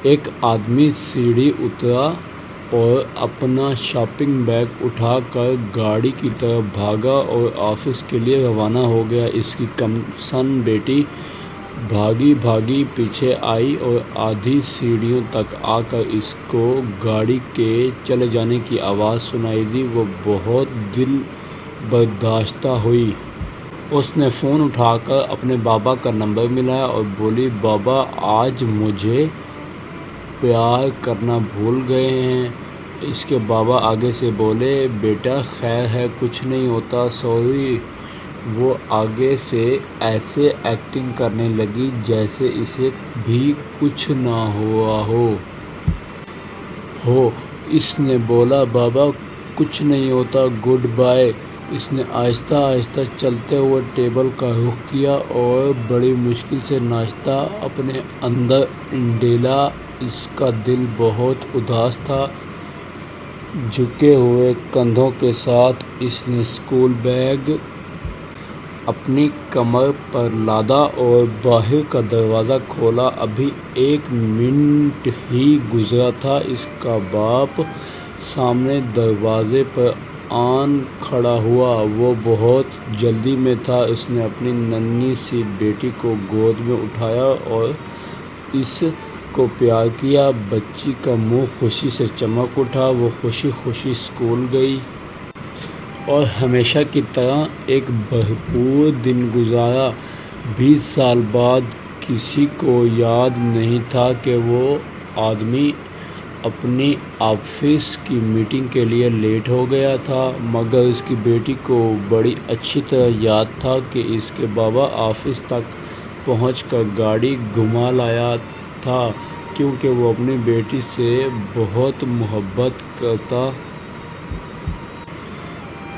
ایک آدمی سیڑھی اترا اور اپنا شاپنگ بیگ اٹھا کر گاڑی کی طرف بھاگا اور آفس کے لیے روانہ ہو گیا۔ اس کی کم سن بیٹی بھاگی بھاگی پیچھے آئی اور آدھی سیڑھیوں تک آ کر اس کو گاڑی کے چلے جانے کی آواز سنائی دی۔ وہ بہت دل برداشتہ ہوئی۔ اس نے فون اٹھا کر اپنے بابا کا نمبر ملایا اور بولی، بابا آج مجھے پیار کرنا بھول گئے ہیں۔ اس کے بابا آگے سے بولے، بیٹا خیر ہے، کچھ نہیں ہوتا، سوری۔ وہ آگے سے ایسے ایکٹنگ کرنے لگی جیسے اسے بھی کچھ نہ ہوا ہو۔ اس نے بولا، بابا کچھ نہیں ہوتا، گڈ بائے۔ اس نے آہستہ آہستہ چلتے ہوئے ٹیبل کا رخ کیا اور بڑی مشکل سے ناشتہ اپنے اندر ڈالا۔ اس کا دل بہت اداس تھا۔ جھکے ہوئے کندھوں کے ساتھ اس نے اسکول بیگ اپنی کمر پر لادا اور باہر کا دروازہ کھولا۔ ابھی 1 منٹ ہی گزرا تھا، اس کا باپ سامنے دروازے پر آن کھڑا ہوا۔ وہ بہت جلدی میں تھا۔ اس نے اپنی ننھی سی بیٹی کو گود میں اٹھایا اور اس کو پیار کیا۔ بچی کا منہ خوشی سے چمک اٹھا۔ وہ خوشی خوشی اسکول گئی اور ہمیشہ کی طرح ایک بھرپور دن گزارا۔ 20 سال بعد کسی کو یاد نہیں تھا کہ وہ آدمی اپنی آفس کی میٹنگ کے لیے لیٹ ہو گیا تھا، مگر اس کی بیٹی کو بڑی اچھی طرح یاد تھا کہ اس کے بابا آفس تک پہنچ کر گاڑی گھما لایا تھا، کیونکہ وہ اپنی بیٹی سے بہت محبت کرتا۔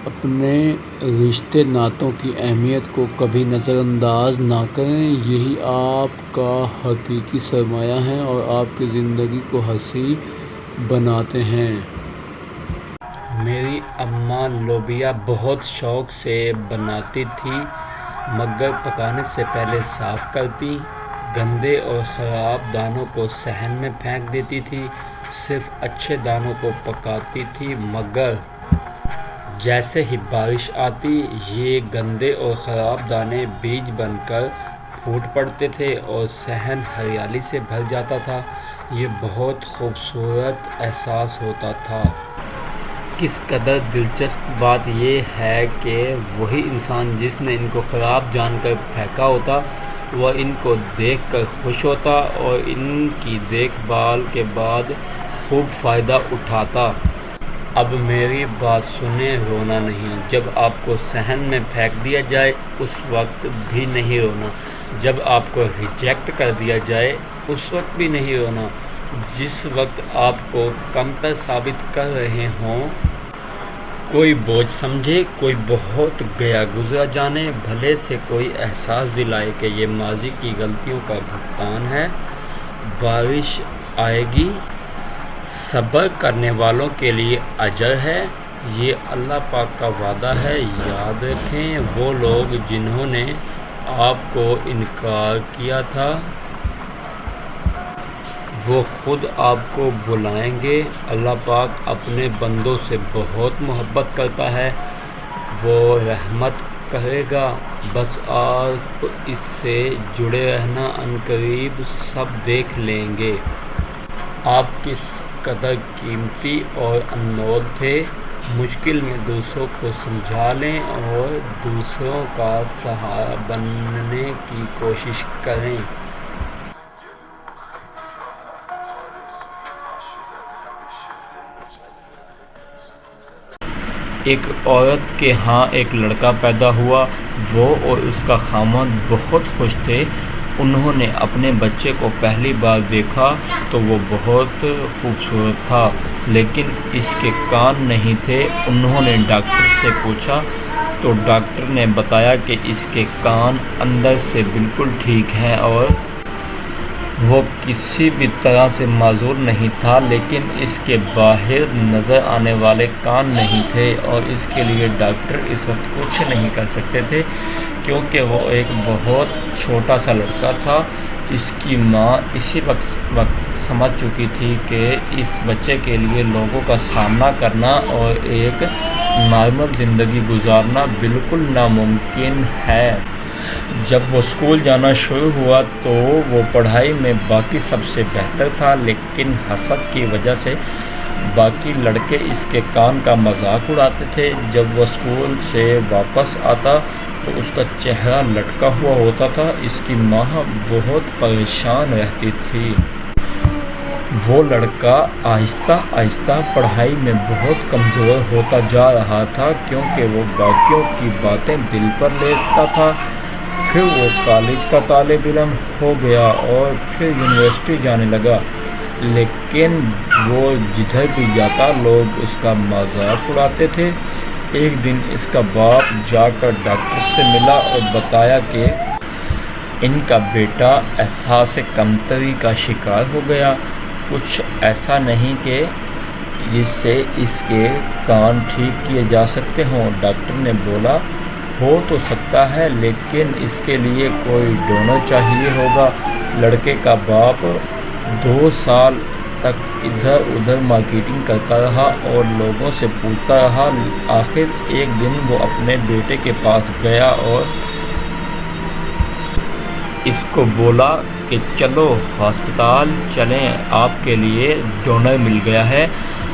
اپنے رشتے ناتوں کی اہمیت کو کبھی نظر انداز نہ کریں، یہی آپ کا حقیقی سرمایہ ہے اور آپ کی زندگی کو حسین بناتے ہیں۔ میری اماں لوبیا بہت شوق سے بناتی تھیں، مگر پکانے سے پہلے صاف کرتیں۔ گندے اور خراب دانوں کو صحن میں پھینک دیتی تھیں، صرف اچھے دانوں کو پکاتی تھیں، مگر جیسے ہی بارش آتی، یہ گندے اور خراب دانے بیج بن کر پھوٹ پڑتے تھے اور صحن ہریالی سے بھر جاتا تھا۔ یہ بہت خوبصورت احساس ہوتا تھا۔ کس قدر دلچسپ بات یہ ہے کہ وہی انسان جس نے ان کو خراب جان کر پھینکا ہوتا، وہ ان کو دیکھ کر خوش ہوتا اور ان کی دیکھ بھال کے بعد خوب فائدہ اٹھاتا۔ اب میری بات سنیں، رونا نہیں۔ جب آپ کو صحن میں پھینک دیا جائے اس وقت بھی نہیں رونا، جب آپ کو ریجیکٹ کر دیا جائے اس وقت بھی نہیں رونا، جس وقت آپ کو کمتر ثابت کر رہے ہوں کوئی بوجھ سمجھے، کوئی بہت گیا گزرا جانے، بھلے سے کوئی احساس دلائے کہ یہ ماضی کی غلطیوں کا بھگتان ہے۔ بارش آئے گی، صبر کرنے والوں کے لیے اجر ہے، یہ اللہ پاک کا وعدہ ہے۔ یاد رکھیں، وہ لوگ جنہوں نے آپ کو انکار کیا تھا، وہ خود آپ کو بلائیں گے۔ اللہ پاک اپنے بندوں سے بہت محبت کرتا ہے، وہ رحمت کرے گا، بس آپ اس سے جڑے رہنا، عنقریب سب دیکھ لیں گے۔ آپ کس قدر قیمتی اور انمول تھے۔ مشکل میں دوسروں کو سمجھا لیں اور دوسروں کا سہارا بننے کی کوشش کریں۔ ایک عورت کے ہاں ایک لڑکا پیدا ہوا۔ وہ اور اس کا خاوند بہت خوش تھے۔ انہوں نے اپنے بچے کو پہلی بار دیکھا تو وہ بہت خوبصورت تھا، لیکن اس کے کان نہیں تھے۔ انہوں نے ڈاکٹر سے پوچھا تو ڈاکٹر نے بتایا کہ اس کے کان اندر سے بالکل ٹھیک ہیں اور وہ کسی بھی طرح سے معذور نہیں تھا، لیکن اس کے باہر نظر آنے والے کان نہیں تھے اور اس کے لیے ڈاکٹر اس وقت کچھ نہیں کر سکتے تھے، کیونکہ وہ ایک بہت چھوٹا سا لڑکا تھا۔ اس کی ماں اسی وقت سمجھ چکی تھی کہ اس بچے کے لیے لوگوں کا سامنا کرنا اور ایک نارمل زندگی گزارنا بالکل ناممکن ہے۔ جب وہ اسکول جانا شروع ہوا تو وہ پڑھائی میں باقی سب سے بہتر تھا، لیکن حسد کی وجہ سے باقی لڑکے اس کے کام کا مذاق اڑاتے تھے۔ جب وہ اسکول سے واپس آتا تو اس کا چہرہ لٹکا ہوا ہوتا تھا۔ اس کی ماں بہت پریشان رہتی تھی۔ وہ لڑکا آہستہ آہستہ پڑھائی میں بہت کمزور ہوتا جا رہا تھا، کیونکہ وہ باقیوں کی باتیں دل پر لیتا تھا۔ پھر وہ کالج کا طالب علم ہو گیا اور پھر یونیورسٹی جانے لگا، لیکن وہ جدھر بھی جاتا لوگ اس کا مذاق اڑاتے تھے۔ ایک دن اس کا باپ جا کر ڈاکٹر سے ملا اور بتایا کہ ان کا بیٹا احساس کمتری کا شکار ہو گیا۔ کچھ ایسا نہیں کہ جس سے اس کے کان ٹھیک کیے جا سکتے ہوں۔ ڈاکٹر نے بولا ہو تو سکتا ہے، لیکن اس کے لیے کوئی ڈونر چاہیے ہوگا۔ لڑکے کا باپ 2 سال تک ادھر ادھر مارکیٹنگ کرتا رہا اور لوگوں سے پوچھتا رہا۔ آخر ایک دن وہ اپنے بیٹے کے پاس گیا اور اس کو بولا کہ چلو ہسپتال چلیں، آپ کے لیے ڈونر مل گیا ہے۔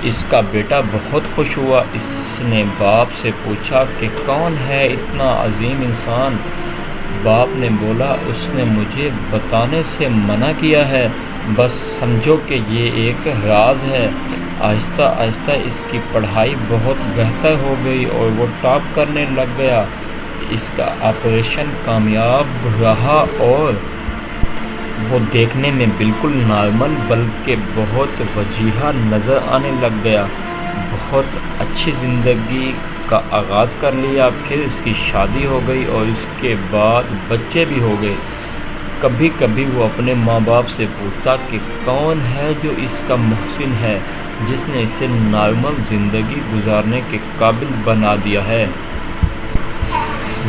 اس کا بیٹا بہت خوش ہوا۔ اس نے باپ سے پوچھا کہ کون ہے اتنا عظیم انسان؟ باپ نے بولا اس نے مجھے بتانے سے منع کیا ہے، بس سمجھو کہ یہ ایک راز ہے۔ آہستہ آہستہ اس کی پڑھائی بہت بہتر ہو گئی اور وہ ٹاپ کرنے لگ گیا۔ اس کا آپریشن کامیاب رہا اور وہ دیکھنے میں بالکل نارمل بلکہ بہت وجیحہ نظر آنے لگ گیا۔ بہت اچھی زندگی کا آغاز کر لیا۔ پھر اس کی شادی ہو گئی اور اس کے بعد بچے بھی ہو گئے۔ کبھی کبھی وہ اپنے ماں باپ سے پوچھتا کہ کون ہے جو اس کا محسن ہے، جس نے اسے نارمل زندگی گزارنے کے قابل بنا دیا ہے۔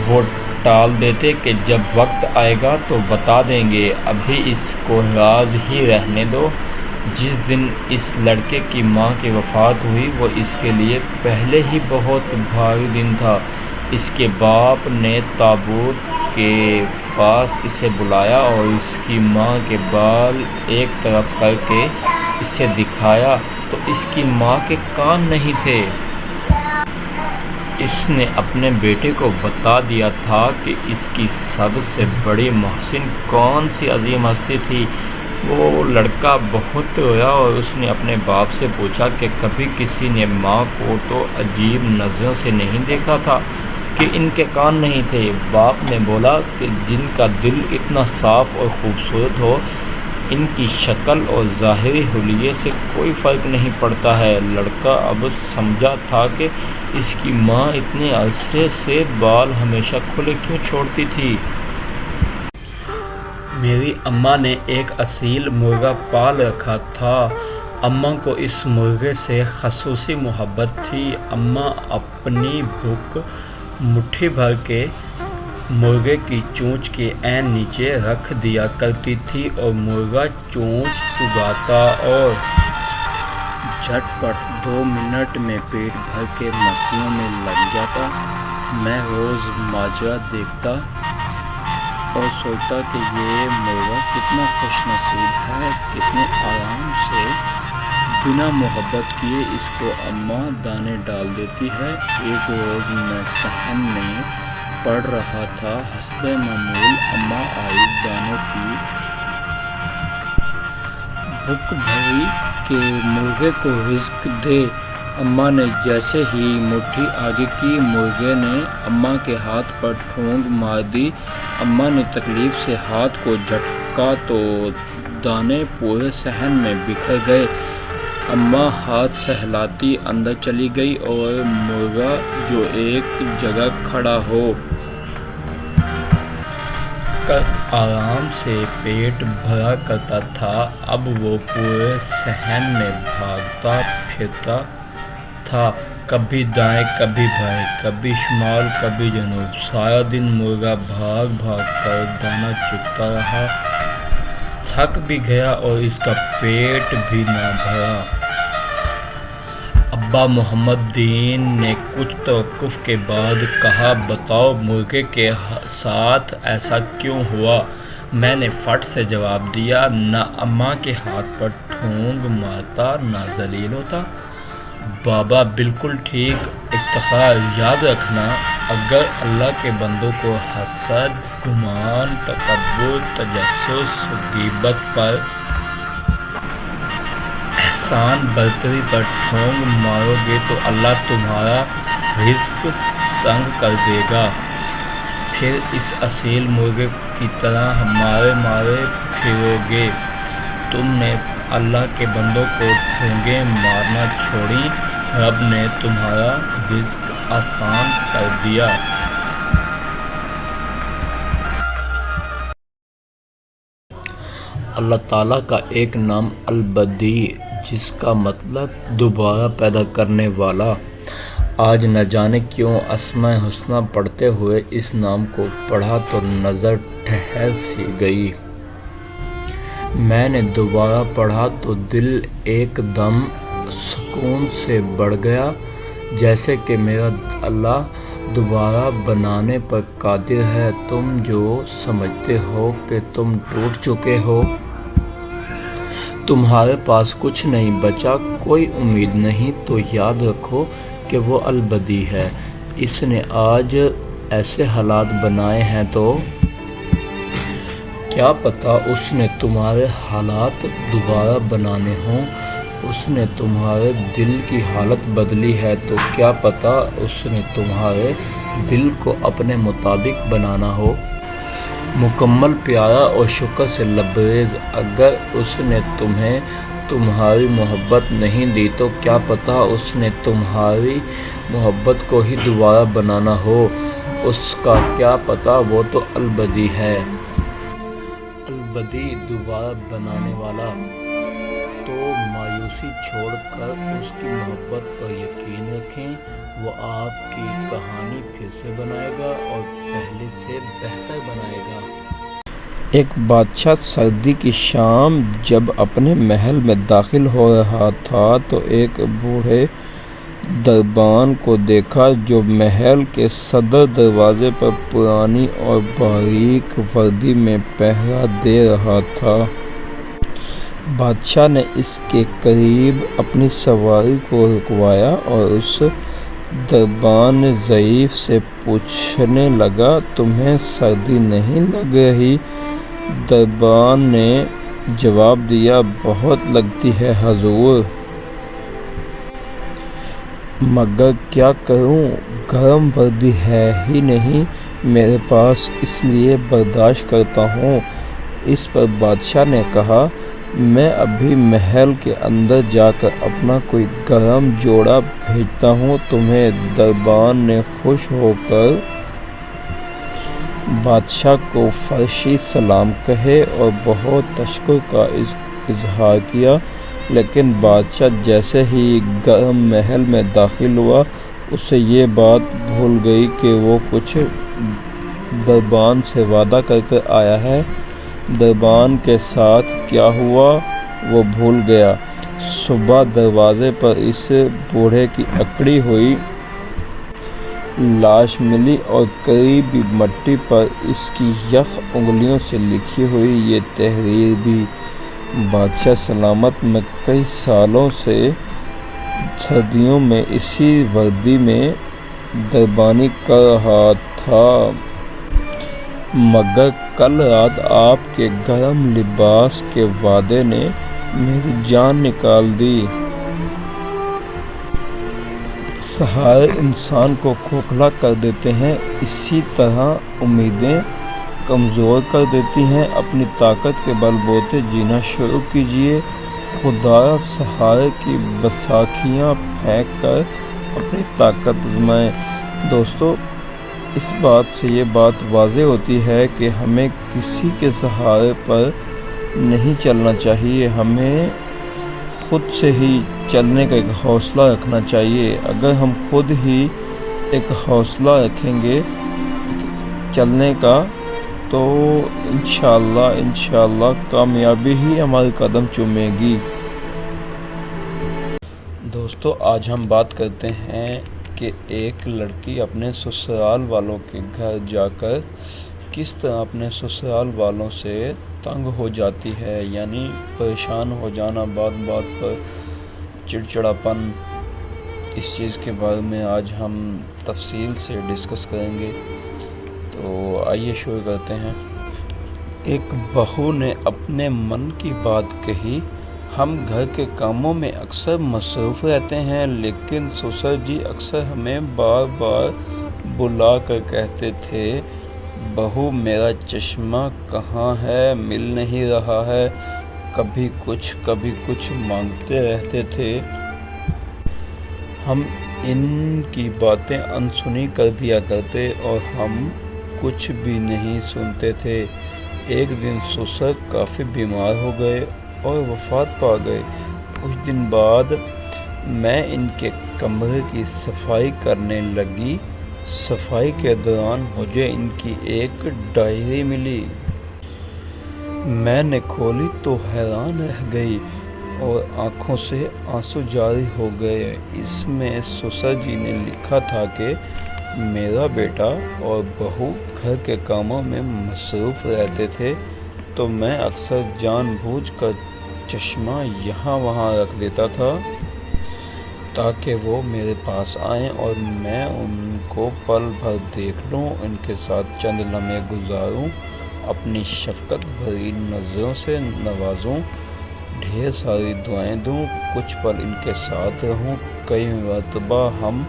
وہ ٹال دیتے کہ جب وقت آئے گا تو بتا دیں گے، ابھی اس کو راز ہی رہنے دو۔ جس دن اس لڑکے کی ماں کی وفات ہوئی وہ اس کے لیے پہلے ہی بہت بھاری دن تھا۔ اس کے باپ نے تابوت کے پاس اسے بلایا اور اس کی ماں کے بال ایک طرف کر کے اسے دکھایا تو اس کی ماں کے کان نہیں تھے۔ اس نے اپنے بیٹے کو بتا دیا تھا کہ اس کی سب سے بڑی محسن کون سی عظیم ہستی تھی۔ وہ لڑکا بہت رویا اور اس نے اپنے باپ سے پوچھا کہ کبھی کسی نے ماں کو تو عجیب نظروں سے نہیں دیکھا تھا کہ ان کے کان نہیں تھے۔ باپ نے بولا کہ جن کا دل اتنا صاف اور خوبصورت ہو، ان کی شکل اور ظاہری حلیے سے کوئی فرق نہیں پڑتا ہے۔ لڑکا اب سمجھا تھا کہ اس کی ماں اتنے عرصے سے بال ہمیشہ کھلے کیوں چھوڑتی تھی۔ میری اماں نے ایک اصیل مرغا پال رکھا تھا۔ اماں کو اس مرغے سے خصوصی محبت تھی۔ اماں اپنی بھوک مٹھی بھر کے مرغے کی چونچ کے عین نیچے رکھ دیا کرتی تھی اور مرغا چونچ چگاتا اور جھٹ پٹ 2 منٹ میں پیٹ بھر کے مستیوں میں لگ جاتا۔ میں روز ماجرا دیکھتا اور سوچتا کہ یہ مرغا کتنا خوش نصیب ہے، کتنے آرام سے بنا محبت کیے اس کو اماں دانے ڈال دیتی ہے۔ ایک روز میں صحن میں پڑھ رہا تھا، حسب معمول اماں آئی دانوں کی بھوک بھری کہ مرغے کو رزق دے۔ اماں نے جیسے ہی مٹھی آگے کی، مرغے نے اماں کے ہاتھ پر ٹھونگ مار دی۔ اماں نے تکلیف سے ہاتھ کو جھٹکا تو دانے پورے صحن میں بکھر گئے۔ اماں ہاتھ سہلاتی اندر چلی گئی اور مرغا جو ایک جگہ کھڑا ہو کر آرام سے پیٹ بھرا کرتا تھا، اب وہ پورے صحن میں بھاگتا پھرتا تھا، کبھی دائیں کبھی بائیں، کبھی شمال کبھی جنوب۔ سارا دن مرغا بھاگ بھاگ کر دانہ چگتا رہا۔ تھک بھی گیا اور اس کا پیٹ بھی نہ بھرا۔ ابا محمد دین نے کچھ توقف کے بعد کہا، بتاؤ مرغے کے ساتھ ایسا کیوں ہوا؟ میں نے فٹ سے جواب دیا، نہ اماں کے ہاتھ پر ٹھونگ مارتا نہ ذلیل ہوتا۔ بابا بالکل ٹھیک افتخار، یاد رکھنا اگر اللہ کے بندوں کو حسد، گمان، تکبر، تجسس، غیبت پر، احسان برتری پر ٹھونگ مارو گے تو اللہ تمہارا رزق تنگ کر دے گا، پھر اس اصیل مرغے کی طرح مارے پھرو گے۔ تم نے اللہ کے بندوں کو ٹھونگیں مارنا چھوڑی، رب نے تمہارا رزق آسان کر دیا۔ اللہ تعالیٰ کا ایک نام البدیع، جس کا مطلب دوبارہ پیدا کرنے والا۔ آج نہ جانے کیوں اسماء الحسنی پڑھتے ہوئے اس نام کو پڑھا تو نظر ٹھہر سی گئی۔ میں نے دوبارہ پڑھا تو دل ایک دم سکون سے بھر گیا، جیسے کہ میرا اللہ دوبارہ بنانے پر قادر ہے۔ تم جو سمجھتے ہو کہ تم ٹوٹ چکے ہو، تمہارے پاس کچھ نہیں بچا، کوئی امید نہیں، تو یاد رکھو کہ وہ البدیع ہے۔ اس نے آج ایسے حالات بنائے ہیں تو کیا پتا اس نے تمہارے حالات دوبارہ بنانے ہوں۔ اس نے تمہارے دل کی حالت بدلی ہے تو کیا پتا اس نے تمہارے دل کو اپنے مطابق بنانا ہو۔ مکمل پیارا اور شکر سے لبریز، اگر اس نے تمہیں تمہاری محبت نہیں دی تو کیا پتا اس نے تمہاری محبت کو ہی دوبارہ بنانا ہو۔ اس کا کیا پتا، وہ تو البدیع ہے۔ البدیع، دوبارہ بنانے والا۔ تو مایوسی چھوڑ کر اس کی محبت پر یقین رکھیں، وہ آپ کی کہانی پھر سے بنائے گا اور پہلے سے بہتر بنائے گا۔ ایک بادشاہ سردی کی شام جب اپنے محل میں داخل ہو رہا تھا تو ایک بوڑھے دربان کو دیکھا جو محل کے صدر دروازے پر پرانی اور باریک وردی میں پہرا دے رہا تھا۔ بادشاہ نے اس کے قریب اپنی سواری کو رکوایا اور اس دربان ضعیف سے پوچھنے لگا، تمہیں سردی نہیں لگ رہی؟ دربان نے جواب دیا، بہت لگتی ہے حضور، مگر کیا کروں، گرم وردی ہے ہی نہیں میرے پاس، اس لیے برداشت کرتا ہوں۔ اس پر بادشاہ نے کہا، میں ابھی محل کے اندر جا کر اپنا کوئی گرم جوڑا بھیجتا ہوں تمہیں۔ دربان نے خوش ہو کر بادشاہ کو فرشی سلام کہے اور بہت تشکر کا اظہار کیا، لیکن بادشاہ جیسے ہی گرم محل میں داخل ہوا، اسے یہ بات بھول گئی کہ وہ کچھ دربان سے وعدہ کر کر آیا ہے۔ دربان کے ساتھ کیا ہوا وہ بھول گیا۔ صبح دروازے پر اس بوڑھے کی اکڑی ہوئی لاش ملی اور قریبی مٹی پر اس کی یخ انگلیوں سے لکھی ہوئی یہ تحریر بھی، بادشاہ سلامت، میں کئی سالوں سے سردیوں میں اسی وردی میں دربانی کر رہا تھا، مگر کل رات آپ کے گرم لباس کے وعدے نے میری جان نکال دی۔ سہارے انسان کو کھوکھلا کر دیتے ہیں، اسی طرح امیدیں کمزور کر دیتی ہیں۔ اپنی طاقت کے بل بوتے جینا شروع کیجیے، خدایا سہارے کی بساکھیاں پھینک کر اپنی طاقت آزمائیں۔ دوستو، اس بات سے یہ بات واضح ہوتی ہے کہ ہمیں کسی کے سہارے پر نہیں چلنا چاہیے، ہمیں خود سے ہی چلنے کا ایک حوصلہ رکھنا چاہیے۔ اگر ہم خود ہی ایک حوصلہ رکھیں گے چلنے کا تو انشاءاللہ کامیابی ہی ہمارے قدم چومے گی۔ دوستو آج ہم بات کرتے ہیں کہ ایک لڑکی اپنے سسرال والوں کے گھر جا کر کس طرح اپنے سسرال والوں سے تنگ ہو جاتی ہے، یعنی پریشان ہو جانا، بات بات پر چڑچڑاپن۔ اس چیز کے بارے میں آج ہم تفصیل سے ڈسکس کریں گے، تو آئیے شروع کرتے ہیں۔ ایک بہو نے اپنے من کی بات کہی، ہم گھر کے کاموں میں اکثر مصروف رہتے ہیں، لیکن سسر جی اکثر ہمیں بار بار بلا کر کہتے تھے، بہو میرا چشمہ کہاں ہے، مل نہیں رہا ہے، کبھی کچھ مانگتے رہتے تھے۔ ہم ان کی باتیں انسنی کر دیا کرتے اور ہم کچھ بھی نہیں سنتے تھے۔ ایک دن سسر کافی بیمار ہو گئے اور وفات پا گئے۔ کچھ دن بعد میں ان کے کمرے کی صفائی کرنے لگی۔ صفائی کے دوران مجھے ان کی ایک ڈائری ملی۔ میں نے کھولی تو حیران رہ گئی اور آنکھوں سے آنسو جاری ہو گئے۔ اس میں سسر جی نے لکھا تھا کہ میرا بیٹا اور بہو گھر کے کاموں میں مصروف رہتے تھے، تو میں اکثر جان بوجھ کر چشمہ یہاں وہاں رکھ دیتا تھا تاکہ وہ میرے پاس آئیں اور میں ان کو پل بھر دیکھ لوں، ان کے ساتھ چند لمحے گزاروں، اپنی شفقت بھری نظروں سے نوازوں، ڈھیر ساری دعائیں دوں، کچھ پل ان کے ساتھ رہوں۔ کئی مرتبہ ہم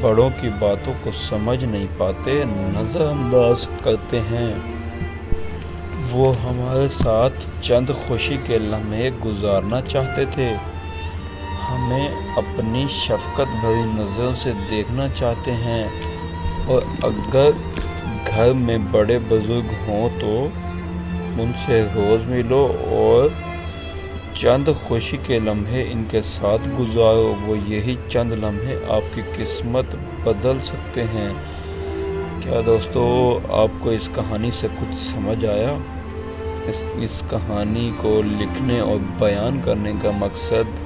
بڑوں کی باتوں کو سمجھ نہیں پاتے، نظر انداز کرتے ہیں۔ وہ ہمارے ساتھ چند خوشی کے لمحے گزارنا چاہتے تھے، ہمیں اپنی شفقت بھری نظروں سے دیکھنا چاہتے ہیں، اور اگر گھر میں بڑے بزرگ ہوں تو ان سے روز ملو اور چند خوشی کے لمحے ان کے ساتھ گزارو۔ وہ یہی چند لمحے آپ کی قسمت بدل سکتے ہیں۔ کیا دوستو آپ کو اس کہانی سے کچھ سمجھ آیا؟ اس کہانی کو لکھنے اور بیان کرنے کا مقصد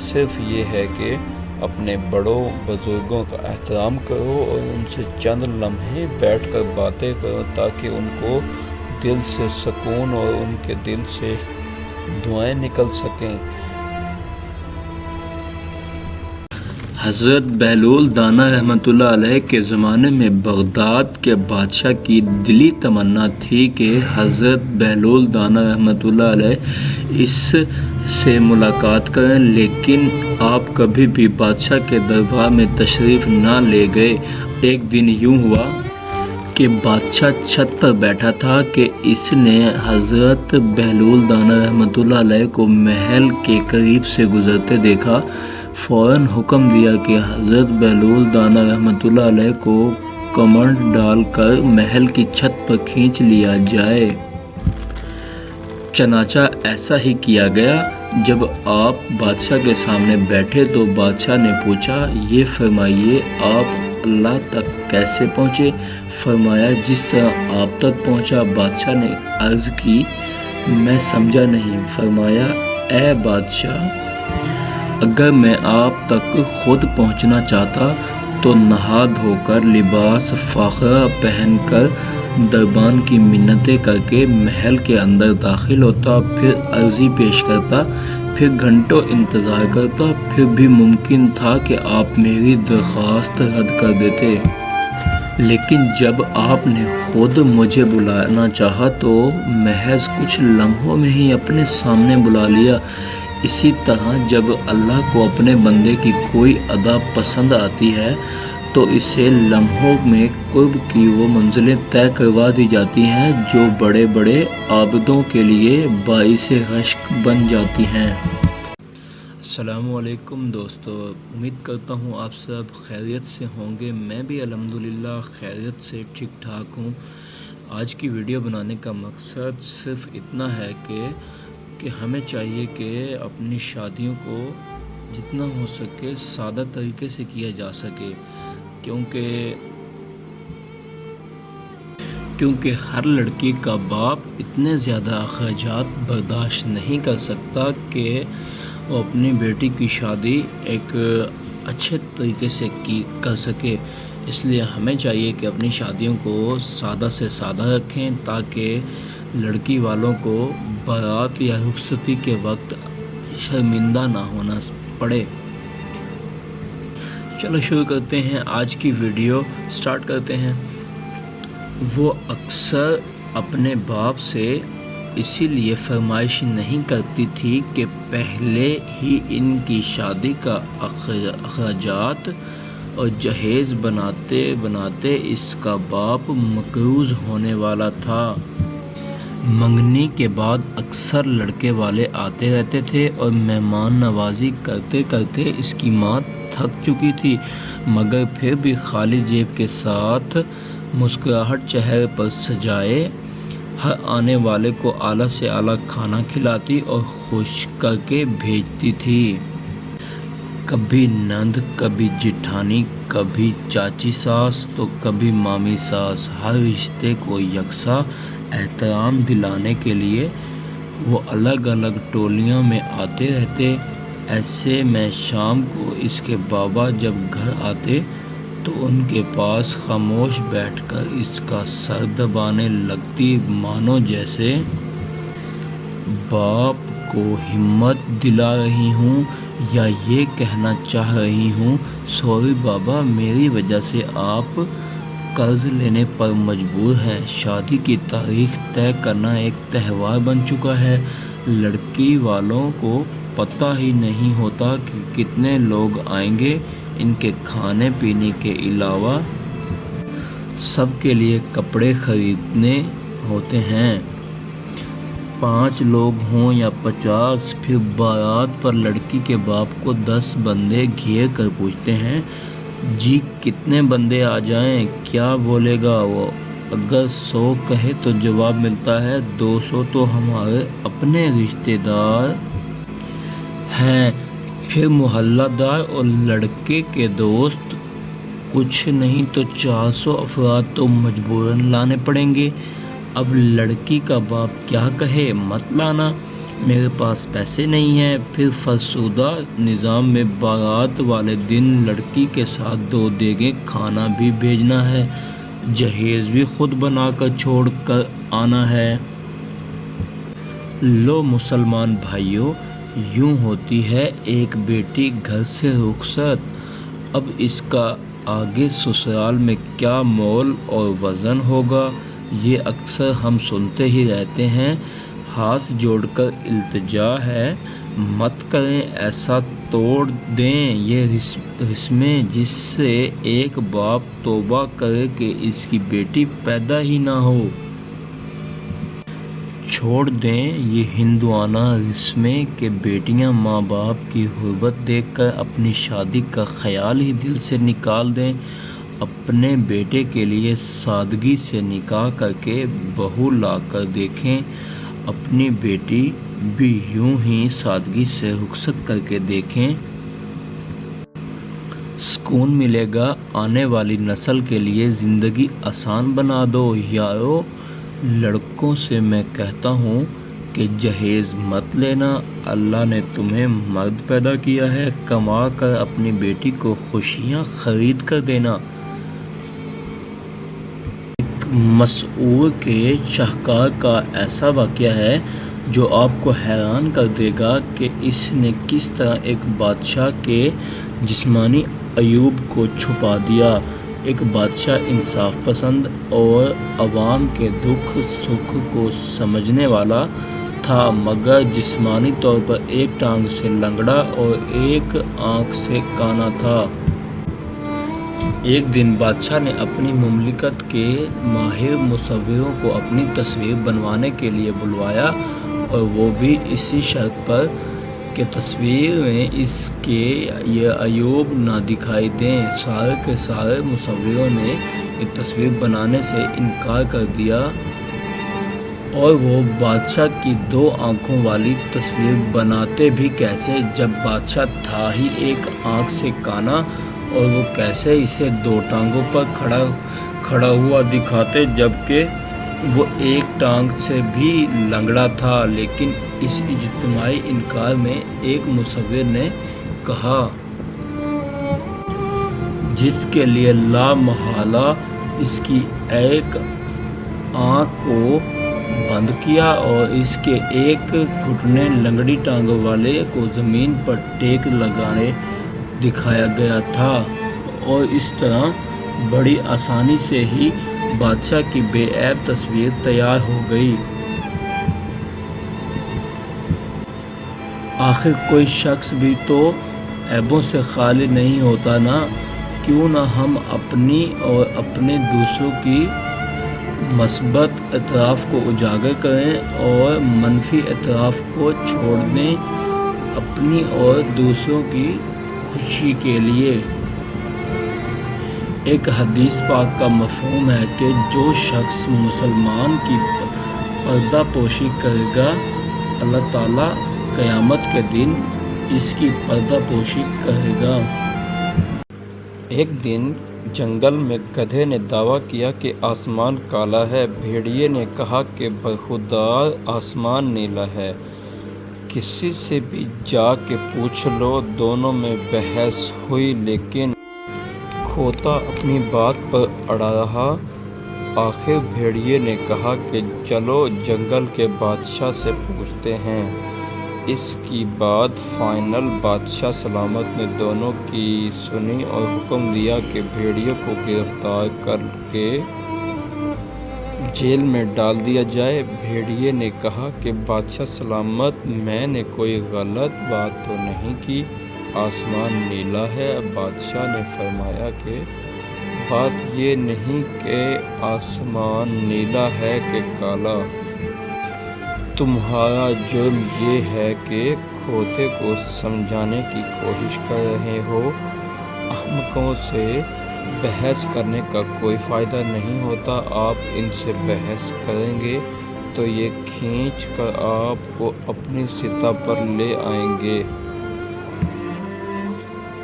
صرف یہ ہے کہ اپنے بڑوں بزرگوں کا احترام کرو اور ان سے چند لمحے بیٹھ کر باتیں کرو تاکہ ان کو دل سے سکون اور ان کے دل سے دعائیں نکل سکیں۔ حضرت بہلول دانا رحمۃ اللہ علیہ کے زمانے میں بغداد کے بادشاہ کی دلی تمنا تھی کہ حضرت بہلول دانا رحمۃ اللہ علیہ اس سے ملاقات کریں، لیکن آپ کبھی بھی بادشاہ کے دربار میں تشریف نہ لے گئے۔ ایک دن یوں ہوا کہ بادشاہ چھت پر بیٹھا تھا کہ اس نے حضرت بہلول دانا رحمۃ اللہ علیہ کو محل کے قریب سے گزرتے دیکھا۔ فوراً حکم دیا کہ حضرت بہلول دانا رحمۃ اللہ علیہ کو کمانڈ ڈال کر محل کی چھت پر کھینچ لیا جائے۔ چنانچہ ایسا ہی کیا گیا۔ جب آپ بادشاہ کے سامنے بیٹھے تو بادشاہ نے پوچھا، یہ فرمائیے آپ اللہ تک کیسے پہنچے؟ فرمایا، جس طرح آپ تک پہنچا۔ بادشاہ نے عرض کی، میں سمجھا نہیں۔ فرمایا، اے بادشاہ، اگر میں آپ تک خود پہنچنا چاہتا تو نہا دھو کر لباس فاخرہ پہن کر دربان کی منتیں کر کے محل کے اندر داخل ہوتا، پھر عرضی پیش کرتا، پھر گھنٹوں انتظار کرتا، پھر بھی ممکن تھا کہ آپ میری درخواست رد کر دیتے۔ لیکن جب آپ نے خود مجھے بلانا چاہا تو محض کچھ لمحوں میں ہی اپنے سامنے بلا لیا۔ اسی طرح جب اللہ کو اپنے بندے کی کوئی ادا پسند آتی ہے تو اسے لمحوں میں قرب کی وہ منزلیں طے کروا دی جاتی ہیں جو بڑے بڑے عابدوں کے لیے باعث رشک بن جاتی ہیں۔ السلام علیکم دوستو، امید کرتا ہوں آپ سب خیریت سے ہوں گے۔ میں بھی الحمدللہ خیریت سے ٹھیک ٹھاک ہوں۔ آج کی ویڈیو بنانے کا مقصد صرف اتنا ہے کہ ہمیں چاہیے کہ اپنی شادیوں کو جتنا ہو سکے سادہ طریقے سے کیا جا سکے، کیونکہ ہر لڑکی کا باپ اتنے زیادہ اخراجات برداشت نہیں کر سکتا کہ وہ اپنی بیٹی کی شادی ایک اچھے طریقے سے کر سکے۔ اس لیے ہمیں چاہیے کہ اپنی شادیوں کو سادہ سے سادہ رکھیں تاکہ لڑکی والوں کو بارات یا رخصتی کے وقت شرمندہ نہ ہونا پڑے۔ چلو شروع کرتے ہیں، آج کی ویڈیو سٹارٹ کرتے ہیں۔ وہ اکثر اپنے باپ سے اسی لیے فرمائش نہیں کرتی تھی کہ پہلے ہی ان کی شادی کا اخراجات اور جہیز بناتے بناتے اس کا باپ مقروض ہونے والا تھا۔ منگنی کے بعد اکثر لڑکے والے آتے رہتے تھے اور مہمان نوازی کرتے کرتے اس کی ماں تھک چکی تھی، مگر پھر بھی خالی جیب کے ساتھ مسکراہٹ چہرے پر سجائے ہر آنے والے کو اعلیٰ سے اعلیٰ کھانا کھلاتی اور خوش کر کے بھیجتی تھی۔ کبھی نند، کبھی جٹھانی، کبھی چاچی ساس تو کبھی مامی ساس، ہر رشتے کو یکساں احترام دلانے کے لیے وہ الگ الگ ٹولیوں میں آتے رہتے۔ ایسے میں شام کو اس کے بابا جب گھر آتے تو ان کے پاس خاموش بیٹھ کر اس کا سر دبانے لگتی، مانو جیسے باپ کو ہمت دلا رہی ہوں یا یہ کہنا چاہ رہی ہوں، سوری بابا، میری وجہ سے آپ قرض لینے پر مجبور ہیں۔ شادی کی تاریخ طے کرنا ایک تہوار بن چکا ہے۔ لڑکی والوں کو پتہ ہی نہیں ہوتا کہ کتنے لوگ آئیں گے۔ ان کے کھانے پینے کے علاوہ سب کے لیے کپڑے خریدنے ہوتے ہیں۔ 5 لوگ ہوں یا 50، پھر بارات پر لڑکی کے باپ کو 10 بندے گھیر کر پوچھتے ہیں، جی کتنے بندے آ جائیں؟ کیا بولے گا وہ؟ اگر 100 کہے تو جواب ملتا ہے 200 تو ہمارے اپنے رشتے دار ہیں۔ پھر محلہ دار اور لڑکے کے دوست، کچھ نہیں تو 400 افراد تو مجبوراً لانے پڑیں گے۔ اب لڑکی کا باپ کیا کہے، مت لانا، میرے پاس پیسے نہیں ہیں۔ پھر فرسودہ نظام میں بارات والے دن لڑکی کے ساتھ 2 دیگیں کھانا بھی بھیجنا ہے، جہیز بھی خود بنا کر چھوڑ کر آنا ہے۔ لو مسلمان بھائیو، یوں ہوتی ہے ایک بیٹی گھر سے رخصت۔ اب اس کا آگے سسرال میں کیا مول اور وزن ہوگا، یہ اکثر ہم سنتے ہی رہتے ہیں۔ ہاتھ جوڑ کر التجا ہے، مت کریں ایسا، توڑ دیں یہ رسمیں جس سے ایک باپ توبہ کرے کہ اس کی بیٹی پیدا ہی نہ ہو۔ چھوڑ دیں یہ ہندوانہ رسمیں کہ بیٹیاں ماں باپ کی غربت دیکھ کر اپنی شادی کا خیال ہی دل سے نکال دیں۔ اپنے بیٹے کے لیے سادگی سے نکاح کر کے بہو لا کر دیکھیں، اپنی بیٹی بھی یوں ہی سادگی سے رخصت کر کے دیکھیں، سکون ملے گا۔ آنے والی نسل کے لیے زندگی آسان بنا دو یارو۔ لڑکوں سے میں کہتا ہوں کہ جہیز مت لینا، اللہ نے تمہیں مرد پیدا کیا ہے، کما کر اپنی بیٹی کو خوشیاں خرید کر دینا۔ ایک مسعور کے شاہکار کا ایسا واقعہ ہے جو آپ کو حیران کر دے گا کہ اس نے کس طرح ایک بادشاہ کے جسمانی عیوب کو چھپا دیا۔ ایک بادشاہ انصاف پسند اور عوام کے دکھ سکھ کو سمجھنے والا تھا، مگر جسمانی طور پر ایک ٹانگ سے لنگڑا اور ایک آنکھ سے کانا تھا۔ ایک دن بادشاہ نے اپنی مملکت کے ماہر مصوروں کو اپنی تصویر بنوانے کے لیے بلوایا، اور وہ بھی اسی شرط پر کہ تصویر میں اس کے یہ عیوب نہ دکھائی دیں۔ سارے کے سارے مصوروں نے یہ تصویر بنانے سے انکار کر دیا، اور وہ بادشاہ کی 2 آنکھوں والی تصویر بناتے بھی کیسے جب بادشاہ تھا ہی ایک آنکھ سے کانا، اور وہ کیسے اسے 2 ٹانگوں پر کھڑا ہوا دکھاتے جبکہ وہ ایک ٹانگ سے بھی لنگڑا تھا، لیکن اس اجتماعی انکار میں ایک مصور نے کہا، جس کے لیے لا محالہ اس کی ایک آنکھ کو بند کیا اور اس کے ایک گھٹنے لنگڑی ٹانگوں والے کو زمین پر ٹیک لگانے دکھایا گیا تھا، اور اس طرح بڑی آسانی سے ہی بادشاہ کی بے عیب تصویر تیار ہو گئی۔ آخر کوئی شخص بھی تو عیبوں سے خالی نہیں ہوتا نا، کیوں نہ ہم اپنی اور اپنے دوسروں کی مثبت اطراف کو اجاگر کریں اور منفی اطراف کو چھوڑ دیں اپنی اور دوسروں کی خوشی کے لیے۔ ایک حدیث پاک کا مفہوم ہے کہ جو شخص مسلمان کی پردہ پوشی کرے گا، اللہ تعالیٰ قیامت کے دن اس کی پردہ پوشی کرے گا۔ ایک دن جنگل میں گدھے نے دعویٰ کیا کہ آسمان کالا ہے۔ بھیڑیے نے کہا کہ برخوردار آسمان نیلا ہے۔ کسی سے بھی جا کے پوچھ لو۔ دونوں میں بحث ہوئی، لیکن کھوتا اپنی بات پر اڑا رہا۔ آخر بھیڑیے نے کہا کہ چلو جنگل کے بادشاہ سے پوچھتے ہیں۔ اس کی بات فائنل۔ بادشاہ سلامت نے دونوں کی سنی اور حکم دیا کہ بھیڑیے کو گرفتار کر کے جیل میں ڈال دیا جائے۔ بھیڑیے نے کہا کہ بادشاہ سلامت، میں نے کوئی غلط بات تو نہیں کی، آسمان نیلا ہے۔ بادشاہ نے فرمایا کہ بات یہ نہیں کہ آسمان نیلا ہے کہ کالا، تمہارا جرم یہ ہے کہ کھوتے کو سمجھانے کی کوشش کر رہے ہو۔ احمقوں سے بحث کرنے کا کوئی فائدہ نہیں ہوتا۔ آپ ان سے بحث کریں گے تو یہ کھینچ کر آپ کو اپنی سطح پر لے آئیں گے۔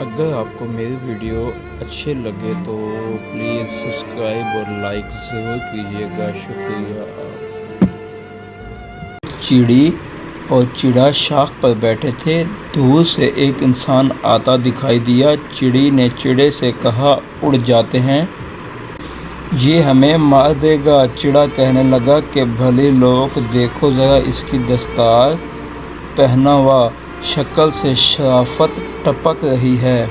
اگر آپ کو میری ویڈیو اچھے لگے تو پلیز سبسکرائب اور لائک ضرور کیجیے گا۔ شکریہ۔ چڑی اور چڑا شاخ پر بیٹھے تھے۔ دور سے ایک انسان آتا دکھائی دیا۔ چڑی نے چڑے سے کہا، اڑ جاتے ہیں، یہ ہمیں مار دے گا۔ چڑا کہنے لگا کہ بھلے لوگ، دیکھو ذرا اس کی دستار، پہناوا، شکل سے شرافت ٹپک رہی ہے،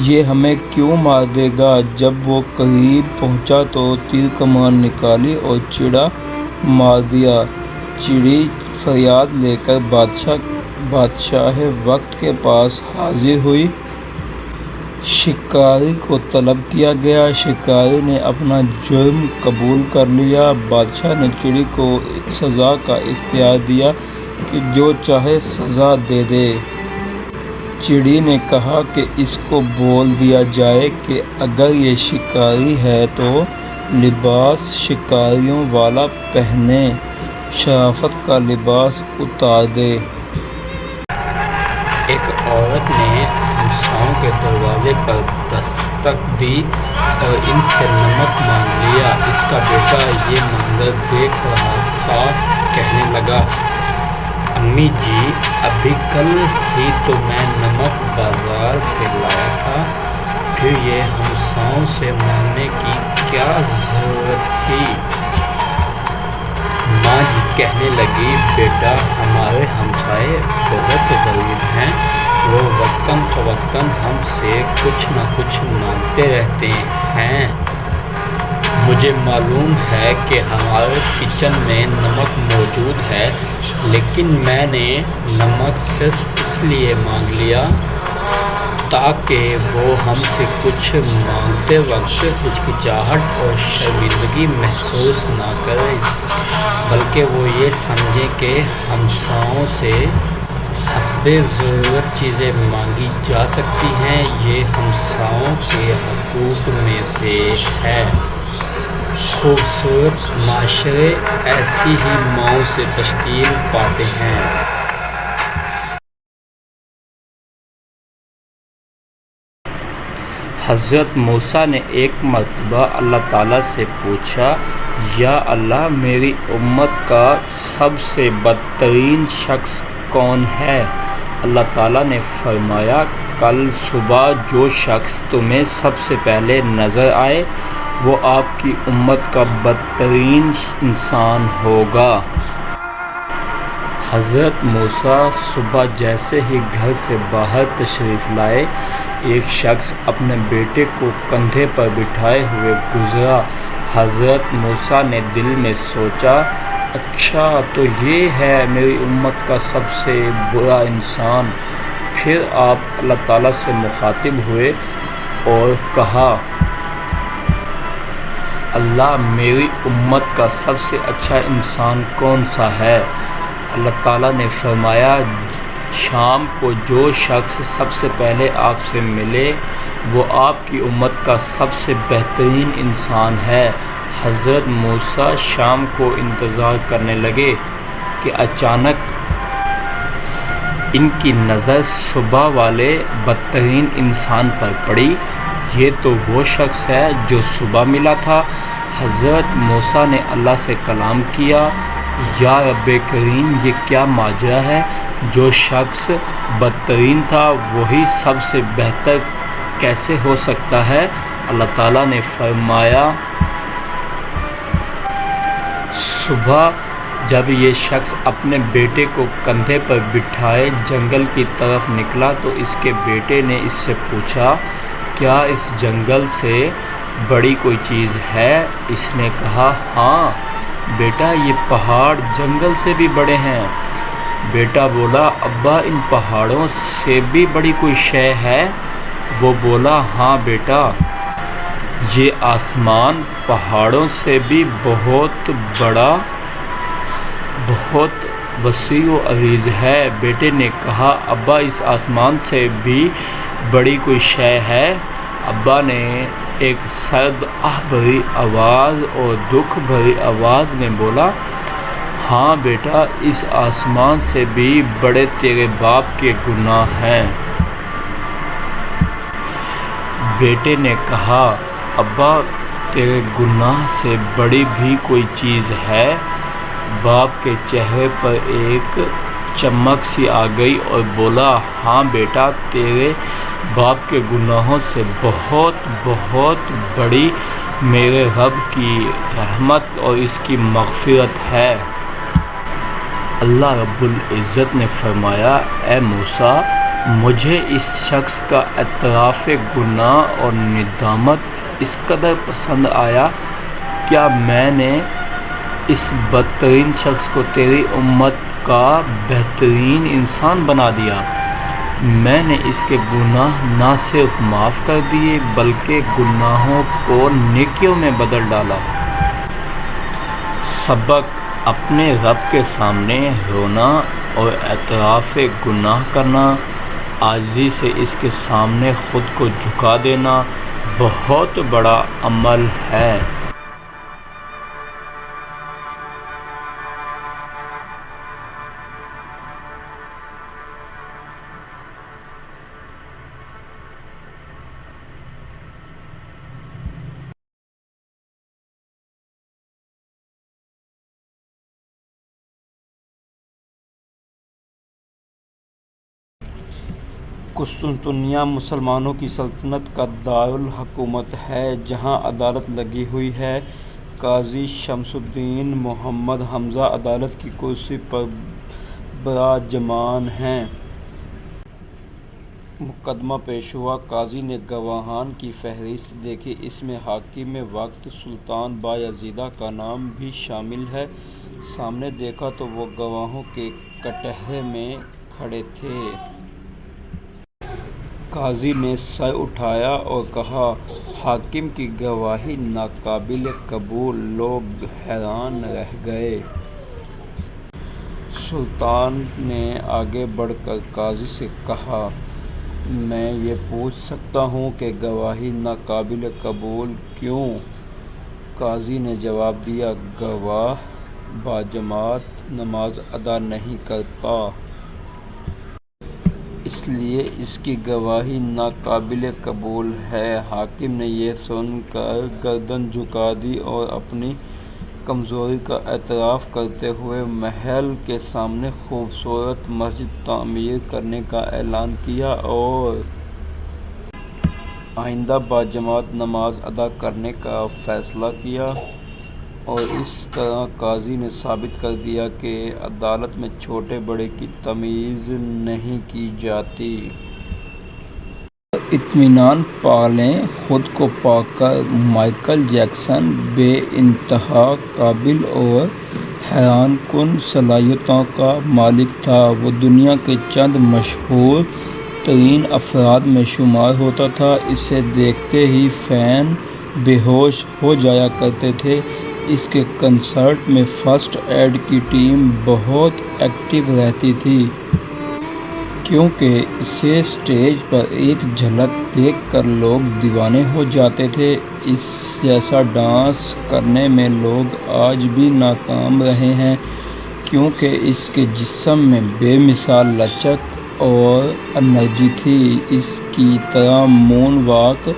یہ ہمیں کیوں مار دے گا؟ جب وہ قریب پہنچا تو تیر کمان نکالی اور چڑا مار دیا۔ چڑی فریاد لے کر بادشاہ وقت کے پاس حاضر ہوئی۔ شکاری کو طلب کیا گیا۔ شکاری نے اپنا جرم قبول کر لیا۔ بادشاہ نے چڑی کو سزا کا اختیار دیا کہ جو چاہے سزا دے دے۔ چڑی نے کہا کہ اس کو بول دیا جائے کہ اگر یہ شکاری ہے تو لباس شکاریوں والا پہنے، شرافت کا لباس اتار دے۔ ایک عورت نے ہمساؤں کے دروازے پر دستک دی اور ان سے نمک مانگ لیا۔ اس کا بیٹا یہ منظر دیکھ رہا تھا، کہنے لگا، امی جی، ابھی کل ہی تو میں نمک بازار سے لایا تھا، پھر یہ ہمساؤں سے مانگنے کی کیا ضرورت تھی؟ ماں جی کہنے لگی، بیٹا، ہمارے ہمسائے بہت غریب ہیں، وہ وقتاً فوقتاً ہم سے کچھ نہ کچھ مانگتے رہتے ہیں۔ مجھے معلوم ہے کہ ہمارے کچن میں نمک موجود ہے، لیکن میں نے نمک صرف اس لیے مانگ لیا تاکہ وہ ہم سے کچھ مانگتے وقت ہچکچاہٹ اور شرمندگی محسوس نہ کریں، بلکہ وہ یہ سمجھیں کہ ہمسائوں سے حسب ضرورت چیزیں مانگی جا سکتی ہیں۔ یہ ہمسائوں کے حقوق میں سے ہے۔ خوبصورت معاشرے ایسی ہی ماؤں سے تشکیل پاتے ہیں۔ حضرت موسیٰ نے ایک مرتبہ اللہ تعالیٰ سے پوچھا، یا اللہ میری امت کا سب سے بدترین شخص کون ہے؟ اللہ تعالیٰ نے فرمایا کل صبح جو شخص تمہیں سب سے پہلے نظر آئے وہ آپ کی امت کا بدترین انسان ہوگا۔ حضرت موسیٰ صبح جیسے ہی گھر سے باہر تشریف لائے، ایک شخص اپنے بیٹے کو کندھے پر بٹھائے ہوئے گزرا۔ حضرت موسیٰ نے دل میں سوچا، اچھا تو یہ ہے میری امت کا سب سے برا انسان۔ پھر آپ اللہ تعالیٰ سے مخاطب ہوئے اور کہا، اللہ میری امت کا سب سے اچھا انسان کون سا ہے؟ اللہ تعالیٰ نے فرمایا شام کو جو شخص سب سے پہلے آپ سے ملے وہ آپ کی امت کا سب سے بہترین انسان ہے۔ حضرت موسیٰ شام کو انتظار کرنے لگے کہ اچانک ان کی نظر صبح والے بدترین انسان پر پڑی۔ یہ تو وہ شخص ہے جو صبح ملا تھا۔ حضرت موسیٰ نے اللہ سے کلام کیا، یا رب کریم یہ کیا ماجرا ہے؟ جو شخص بدترین تھا وہی سب سے بہتر کیسے ہو سکتا ہے؟ اللہ تعالیٰ نے فرمایا صبح جب یہ شخص اپنے بیٹے کو کندھے پر بٹھائے جنگل کی طرف نکلا تو اس کے بیٹے نے اس سے پوچھا، کیا اس جنگل سے بڑی کوئی چیز ہے؟ اس نے کہا، ہاں بیٹا یہ پہاڑ جنگل سے بھی بڑے ہیں۔ بیٹا بولا، ابا ان پہاڑوں سے بھی بڑی کوئی شے ہے؟ وہ بولا، ہاں بیٹا یہ آسمان پہاڑوں سے بھی بہت بڑا، بہت وسیع و عریض ہے۔ بیٹے نے کہا، ابا اس آسمان سے بھی بڑی کوئی شے ہے؟ ابا نے ایک سرد آہ بھری آواز اور دکھ بھری آواز میں بولا، ہاں بیٹا اس آسمان سے بھی بڑے تیرے باپ کے گناہ ہیں۔ بیٹے نے کہا، ابا تیرے گناہ سے بڑی بھی کوئی چیز ہے؟ باپ کے چہرے پر ایک چمک سی آ گئی اور بولا، ہاں بیٹا تیرے باپ کے گناہوں سے بہت بہت بڑی میرے رب کی رحمت اور اس کی مغفرت ہے۔ اللہ رب العزت نے فرمایا، اے موسیٰ مجھے اس شخص کا اعتراف گناہ اور ندامت اس قدر پسند آیا، کیا میں نے اس بدترین شخص کو تیری امت کا بہترین انسان بنا دیا۔ میں نے اس کے گناہ نہ صرف معاف کر دیے بلکہ گناہوں کو نیکیوں میں بدل ڈالا۔ سبق: اپنے رب کے سامنے رونا اور اعتراف گناہ کرنا، عاجزی سے اس کے سامنے خود کو جھکا دینا بہت بڑا عمل ہے۔ قسطنطنیہ مسلمانوں کی سلطنت کا دارالحکومت ہے جہاں عدالت لگی ہوئی ہے۔ قاضی شمس الدین محمد حمزہ عدالت کی کرسی پر براجمان ہیں۔ مقدمہ پیش ہوا۔ قاضی نے گواہان کی فہرست دیکھی، اس میں حاکم وقت سلطان بایزیدہ کا نام بھی شامل ہے۔ سامنے دیکھا تو وہ گواہوں کے کٹہرے میں کھڑے تھے۔ قاضی نے سر اٹھایا اور کہا، حاکم کی گواہی ناقابل قبول۔ لوگ حیران رہ گئے۔ سلطان نے آگے بڑھ کر قاضی سے کہا، میں یہ پوچھ سکتا ہوں کہ گواہی ناقابل قبول کیوں؟ قاضی نے جواب دیا، گواہ باجماعت نماز ادا نہیں کرتا، اس لیے اس کی گواہی ناقابل قبول ہے۔ حاکم نے یہ سن کر گردن جھکا دی اور اپنی کمزوری کا اعتراف کرتے ہوئے محل کے سامنے خوبصورت مسجد تعمیر کرنے کا اعلان کیا اور آئندہ باجماعت نماز ادا کرنے کا فیصلہ کیا، اور اس طرح قاضی نے ثابت کر دیا کہ عدالت میں چھوٹے بڑے کی تمیز نہیں کی جاتی۔ اطمینان پا لیں، خود کو پا کر مائیکل جیکسن بے انتہا قابل اور حیران کن صلاحیتوں کا مالک تھا۔ وہ دنیا کے چند مشہور ترین افراد میں شمار ہوتا تھا۔ اسے دیکھتے ہی فین بے ہوش ہو جایا کرتے تھے۔ اس کے کنسرٹ میں فرسٹ ایڈ کی ٹیم بہت ایکٹیو رہتی تھی، کیونکہ اسے اسٹیج پر ایک جھلک دیکھ کر لوگ دیوانے ہو جاتے تھے۔ اس جیسا ڈانس کرنے میں لوگ آج بھی ناکام رہے ہیں، کیونکہ اس کے جسم میں بے مثال لچک اور انرجی تھی۔ اس کی طرح مون واک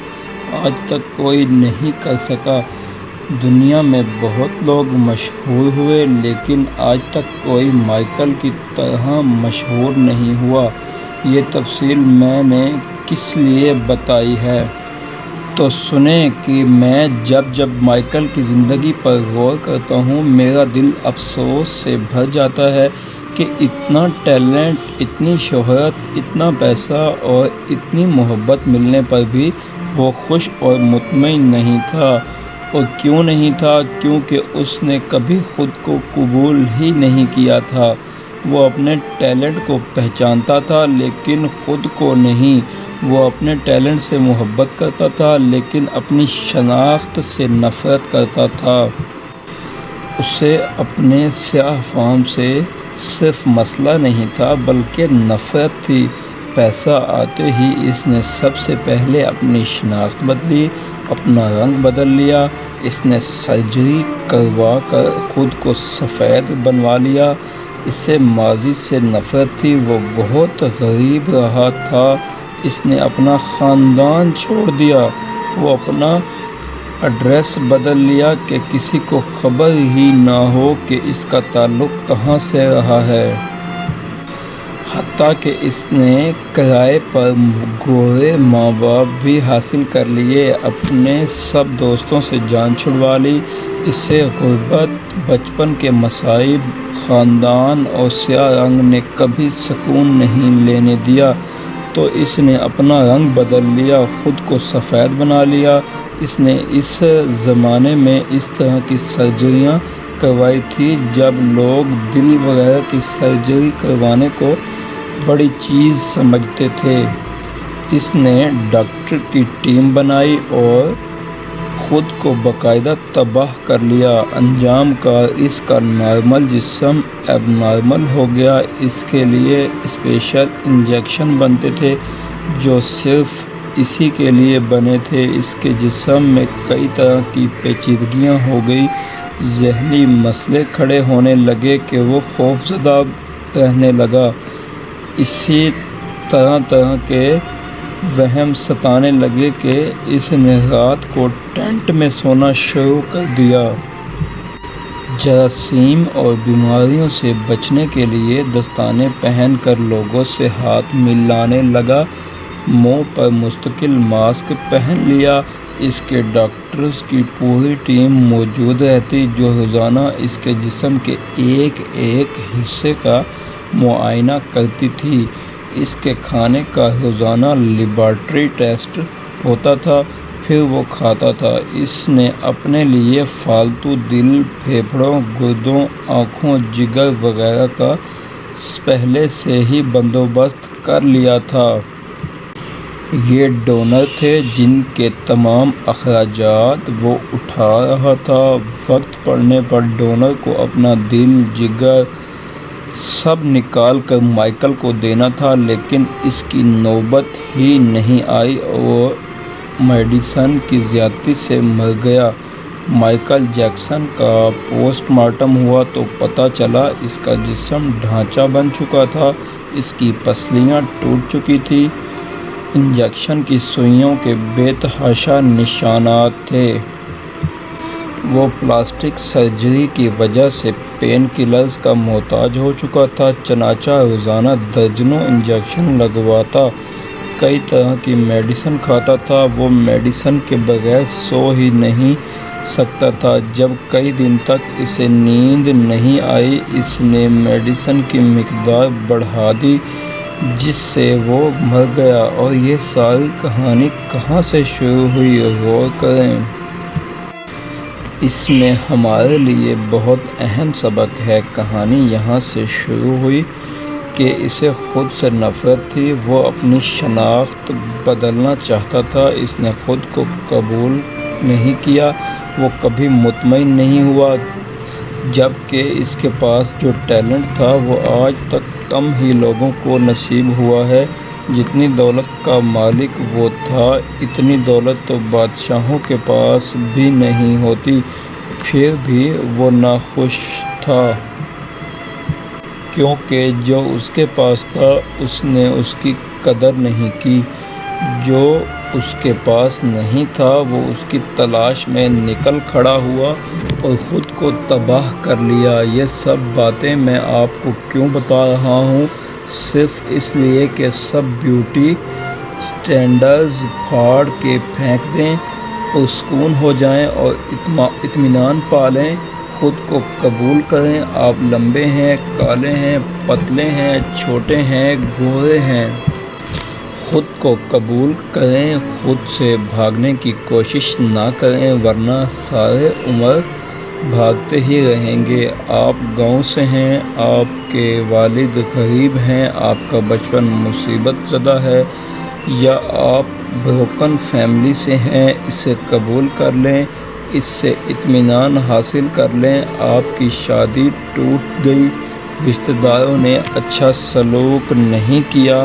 آج تک کوئی نہیں کر سکا۔ دنیا میں بہت لوگ مشہور ہوئے، لیکن آج تک کوئی مائیکل کی طرح مشہور نہیں ہوا۔ یہ تفصیل میں نے کس لیے بتائی ہے؟ تو سنیں کہ میں جب مائیکل کی زندگی پر غور کرتا ہوں، میرا دل افسوس سے بھر جاتا ہے کہ اتنا ٹیلنٹ، اتنی شہرت، اتنا پیسہ اور اتنی محبت ملنے پر بھی وہ خوش اور مطمئن نہیں تھا۔ اور کیوں نہیں تھا؟ کیونکہ اس نے کبھی خود کو قبول ہی نہیں کیا تھا۔ وہ اپنے ٹیلنٹ کو پہچانتا تھا لیکن خود کو نہیں۔ وہ اپنے ٹیلنٹ سے محبت کرتا تھا لیکن اپنی شناخت سے نفرت کرتا تھا۔ اسے اپنے سیاہ فام سے صرف مسئلہ نہیں تھا بلکہ نفرت تھی۔ پیسہ آتے ہی اس نے سب سے پہلے اپنی شناخت بدلی، اپنا رنگ بدل لیا۔ اس نے سرجری کروا کر خود کو سفید بنوا لیا۔ اسے ماضی سے نفرت تھی، وہ بہت غریب رہا تھا۔ اس نے اپنا خاندان چھوڑ دیا، وہ اپنا ایڈریس بدل لیا کہ کسی کو خبر ہی نہ ہو کہ اس کا تعلق کہاں سے رہا ہے۔ حتیٰ کہ اس نے کرائے پر گورے ماں باپ بھی حاصل کر لیے، اپنے سب دوستوں سے جان چھڑوا لی۔ اسے غربت، بچپن کے مصائب، خاندان اور سیاہ رنگ نے کبھی سکون نہیں لینے دیا، تو اس نے اپنا رنگ بدل لیا، خود کو سفید بنا لیا۔ اس نے اس زمانے میں اس طرح کی سرجریاں کروائی تھی جب لوگ دل وغیرہ کی سرجری کروانے کو بڑی چیز سمجھتے تھے۔ اس نے ڈاکٹر کی ٹیم بنائی اور خود کو باقاعدہ تباہ کر لیا۔ انجام کار اس کا نارمل جسم اب نارمل ہو گیا۔ اس کے لیے اسپیشل انجیکشن بنتے تھے جو صرف اسی کے لیے بنے تھے۔ اس کے جسم میں کئی طرح کی پیچیدگیاں ہو گئی، ذہنی مسئلے کھڑے ہونے لگے کہ وہ خوفزدہ رہنے لگا۔ اسی طرح کے وہم ستانے لگے کہ اس نے رات کو ٹینٹ میں سونا شروع کر دیا۔ جراثیم اور بیماریوں سے بچنے کے لیے دستانے پہن کر لوگوں سے ہاتھ ملانے لگا، منہ پر مستقل ماسک پہن لیا۔ اس کے ڈاکٹرز کی پوری ٹیم موجود رہتی جو روزانہ اس کے جسم کے ایک ایک حصے کا معائنہ کرتی تھی۔ اس کے کھانے کا روزانہ لیبارٹری ٹیسٹ ہوتا تھا، پھر وہ کھاتا تھا۔ اس نے اپنے لیے فالتو دل، پھیپھڑوں، گردوں، آنکھوں، جگر وغیرہ کا پہلے سے ہی بندوبست کر لیا تھا۔ یہ ڈونر تھے جن کے تمام اخراجات وہ اٹھا رہا تھا۔ وقت پڑنے پر ڈونر کو اپنا دل، جگر سب نکال کر مائیکل کو دینا تھا، لیکن اس کی نوبت ہی نہیں آئی اور وہ میڈیسن کی زیادتی سے مر گیا۔ مائیکل جیکسن کا پوسٹ مارٹم ہوا تو پتہ چلا اس کا جسم ڈھانچہ بن چکا تھا، اس کی پسلیاں ٹوٹ چکی تھیں۔ انجیکشن کی سوئیوں کے بے تحاشا نشانات تھے۔ وہ پلاسٹک سرجری کی وجہ سے پین کلرز کا محتاج ہو چکا تھا، چنانچہ روزانہ درجنوں انجیکشن لگواتا، کئی طرح کی میڈیسن کھاتا تھا۔ وہ میڈیسن کے بغیر سو ہی نہیں سکتا تھا۔ جب کئی دن تک اسے نیند نہیں آئی، اس نے میڈیسن کی مقدار بڑھا دی، جس سے وہ مر گیا۔ اور یہ ساری کہانی کہاں سے شروع ہوئی، غور کریں۔ اس میں ہمارے لیے بہت اہم سبق ہے۔ کہانی یہاں سے شروع ہوئی کہ اسے خود سے نفرت تھی، وہ اپنی شناخت بدلنا چاہتا تھا، اس نے خود کو قبول نہیں کیا، وہ کبھی مطمئن نہیں ہوا، جبکہ اس کے پاس جو ٹیلنٹ تھا وہ آج تک کم ہی لوگوں کو نصیب ہوا ہے۔ جتنی دولت کا مالک وہ تھا، اتنی دولت تو بادشاہوں کے پاس بھی نہیں ہوتی، پھر بھی وہ ناخوش تھا، کیونکہ جو اس کے پاس تھا اس نے اس کی قدر نہیں کی۔ جو اس کے پاس نہیں تھا وہ اس کی تلاش میں نکل کھڑا ہوا اور خود کو تباہ کر لیا۔ یہ سب باتیں میں آپ کو کیوں بتا رہا ہوں؟ صرف اس لیے کہ سب بیوٹی اسٹینڈرڈز پھاڑ کے پھینک دیں، پرسکون ہو جائیں اور اطمینان پالیں، خود کو قبول کریں۔ آپ لمبے ہیں، کالے ہیں، پتلے ہیں، چھوٹے ہیں، گورے ہیں، خود کو قبول کریں، خود سے بھاگنے کی کوشش نہ کریں، ورنہ سارے عمر بھاگتے ہی رہیں گے۔ آپ گاؤں سے ہیں، آپ کے والد غریب ہیں، آپ کا بچپن مصیبت زدہ ہے، یا آپ بروکن فیملی سے ہیں، اسے قبول کر لیں، اس سے اطمینان حاصل کر لیں۔ آپ کی شادی ٹوٹ گئی، رشتہ داروں نے اچھا سلوک نہیں کیا،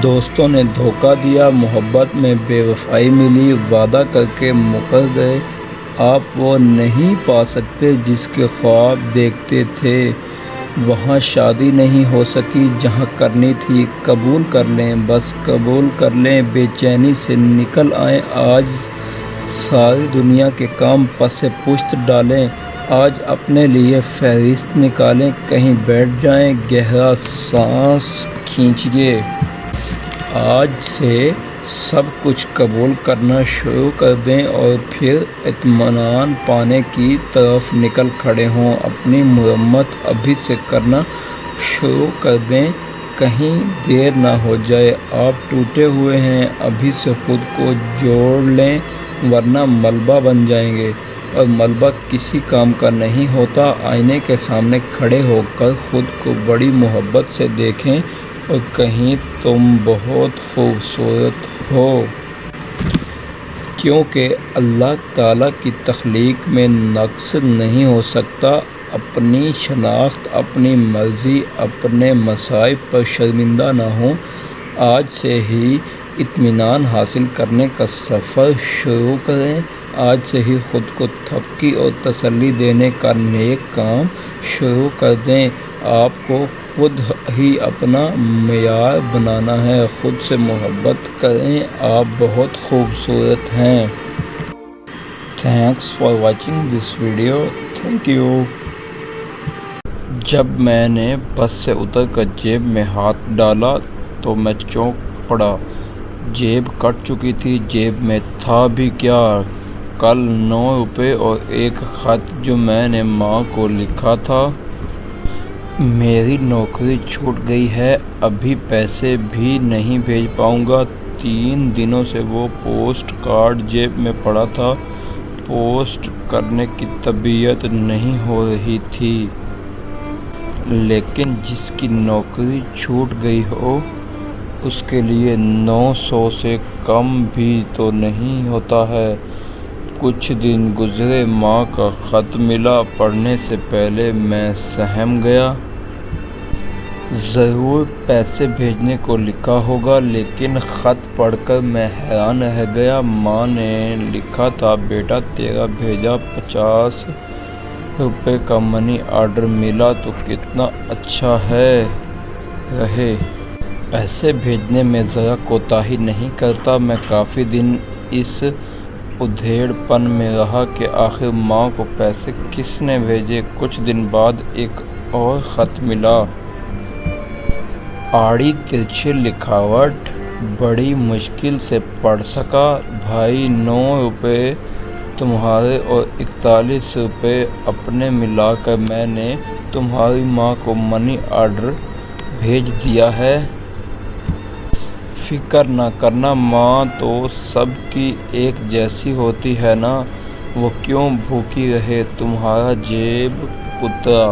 دوستوں نے دھوکہ دیا، محبت میں بے وفائی ملی، وعدہ کر کے مکر گئے، آپ وہ نہیں پا سکتے جس کے خواب دیکھتے تھے، وہاں شادی نہیں ہو سکی جہاں کرنی تھی۔ قبول کر لیں، بس قبول کر لیں، بے چینی سے نکل آئیں، آج ساری دنیا کے کام پس پشت ڈالیں، آج اپنے لیے فہرست نکالیں، کہیں بیٹھ جائیں، گہرا سانس کھینچیے۔ آج سے سب کچھ قبول کرنا شروع کر دیں اور پھر اطمینان پانے کی طرف نکل کھڑے ہوں۔ اپنی مرمت ابھی سے کرنا شروع کر دیں، کہیں دیر نہ ہو جائے۔ آپ ٹوٹے ہوئے ہیں، ابھی سے خود کو جوڑ لیں، ورنہ ملبہ بن جائیں گے، اور ملبہ کسی کام کا نہیں ہوتا۔ آئینے کے سامنے کھڑے ہو کر خود کو بڑی محبت سے دیکھیں اور کہیں تم بہت خوبصورت ہو، کیونکہ اللہ تعالیٰ کی تخلیق میں نقص نہیں ہو سکتا۔ اپنی شناخت، اپنی مرضی، اپنے مصائب پر شرمندہ نہ ہوں، آج سے ہی اطمینان حاصل کرنے کا سفر شروع کریں، آج سے ہی خود کو تھپکی اور تسلی دینے کا نیک کام شروع کر دیں۔ آپ کو خود ہی اپنا معیار بنانا ہے، خود سے محبت کریں، آپ بہت خوبصورت ہیں۔ Thanks for watching this video, thank you. جب میں نے بس سے اتر کر جیب میں ہاتھ ڈالا تو میں چونک پڑا، جیب کٹ چکی تھی۔ جیب میں تھا بھی کیا؟ کل 9 روپے اور ایک خط جو میں نے ماں کو لکھا تھا۔ میری نوکری چھوٹ گئی ہے، ابھی پیسے بھی نہیں بھیج پاؤں گا۔ 3 دنوں سے وہ پوسٹ کارڈ جیب میں پڑا تھا، پوسٹ کرنے کی طبیعت نہیں ہو رہی تھی۔ لیکن جس کی نوکری چھوٹ گئی ہو، اس کے لیے 900 سے کم بھی تو نہیں ہوتا ہے۔ کچھ دن گزرے، ماں کا خط ملا، پڑھنے سے پہلے میں سہم گیا۔ ضرور پیسے بھیجنے کو لکھا ہوگا، لیکن خط پڑھ کر میں حیران رہ گیا۔ ماں نے لکھا تھا، بیٹا تیرا بھیجا 50 روپے کا منی آرڈر ملا تو کتنا اچھا ہے رہے۔ پیسے بھیجنے میں ذرا کوتاہی نہیں کرتا، میں کافی دن اس ادھیڑ پن میں رہا کہ آخر ماں کو پیسے کس نے بھیجے۔ کچھ دن بعد ایک اور خط ملا۔ آڑی ترچھی لکھاوٹ، بڑی مشکل سے پڑھ سکا۔ بھائی 9 روپے تمہارے اور 41 روپے اپنے ملا کر میں نے تمہاری ماں کو منی آرڈر بھیج دیا ہے۔ فکر نہ کرنا، ماں تو سب کی ایک جیسی ہوتی ہے نا، وہ کیوں بھوکی رہے۔ تمہارا جیب پترا۔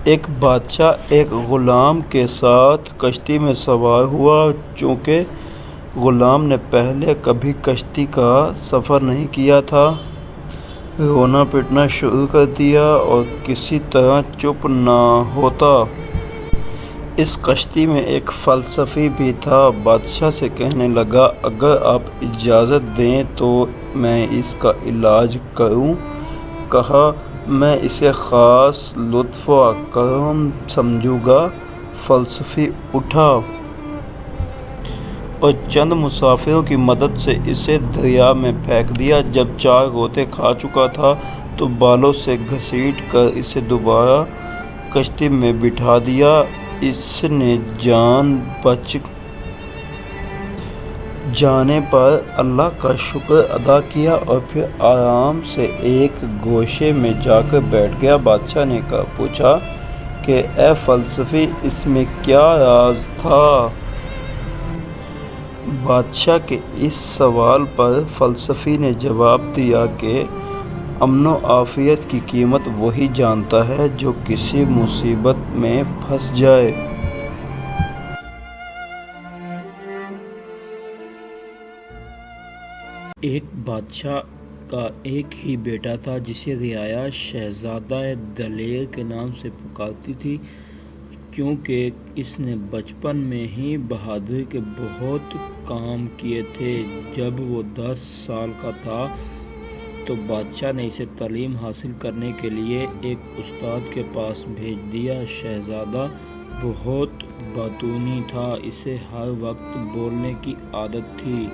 ایک بادشاہ ایک غلام کے ساتھ کشتی میں سوار ہوا۔ چونکہ غلام نے پہلے کبھی کشتی کا سفر نہیں کیا تھا، رونا پٹنا شروع کر دیا اور کسی طرح چپ نہ ہوتا۔ اس کشتی میں ایک فلسفی بھی تھا۔ بادشاہ سے کہنے لگا، اگر آپ اجازت دیں تو میں اس کا علاج کروں۔ کہا، میں اسے خاص لطف و کرم سمجھوں گا۔ فلسفی اٹھا اور چند مسافروں کی مدد سے اسے دریا میں پھینک دیا۔ جب 4 غوطے کھا چکا تھا تو بالوں سے گھسیٹ کر اسے دوبارہ کشتی میں بٹھا دیا۔ اس نے جان بچ جانے پر اللہ کا شکر ادا کیا اور پھر آرام سے ایک گوشے میں جا کر بیٹھ گیا۔ بادشاہ نے پوچھا کہ اے فلسفی، اس میں کیا راز تھا؟ بادشاہ کے اس سوال پر فلسفی نے جواب دیا کہ امن و عافیت کی قیمت وہی جانتا ہے جو کسی مصیبت میں پھنس جائے۔ ایک بادشاہ کا ایک ہی بیٹا تھا جسے رعایا شہزادہ دلیر کے نام سے پکارتی تھی، کیونکہ اس نے بچپن میں ہی بہادری کے بہت کام کیے تھے۔ جب وہ 10 سال کا تھا تو بادشاہ نے اسے تعلیم حاصل کرنے کے لیے ایک استاد کے پاس بھیج دیا۔ شہزادہ بہت باتونی تھا، اسے ہر وقت بولنے کی عادت تھی۔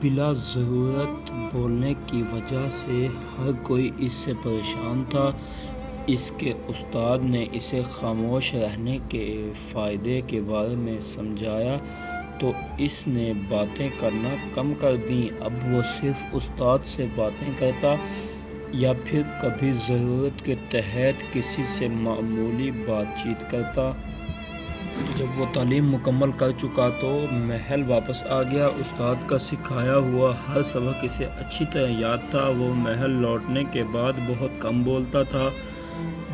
بلا ضرورت بولنے کی وجہ سے ہر کوئی اس سے پریشان تھا۔ اس کے استاد نے اسے خاموش رہنے کے فائدے کے بارے میں سمجھایا تو اس نے باتیں کرنا کم کر دیں۔ اب وہ صرف استاد سے باتیں کرتا یا پھر کبھی ضرورت کے تحت کسی سے معمولی بات چیت کرتا۔ جب وہ تعلیم مکمل کر چکا تو محل واپس آ گیا۔ استاد کا سکھایا ہوا ہر سبق اسے اچھی طرح یاد تھا۔ وہ محل لوٹنے کے بعد بہت کم بولتا تھا۔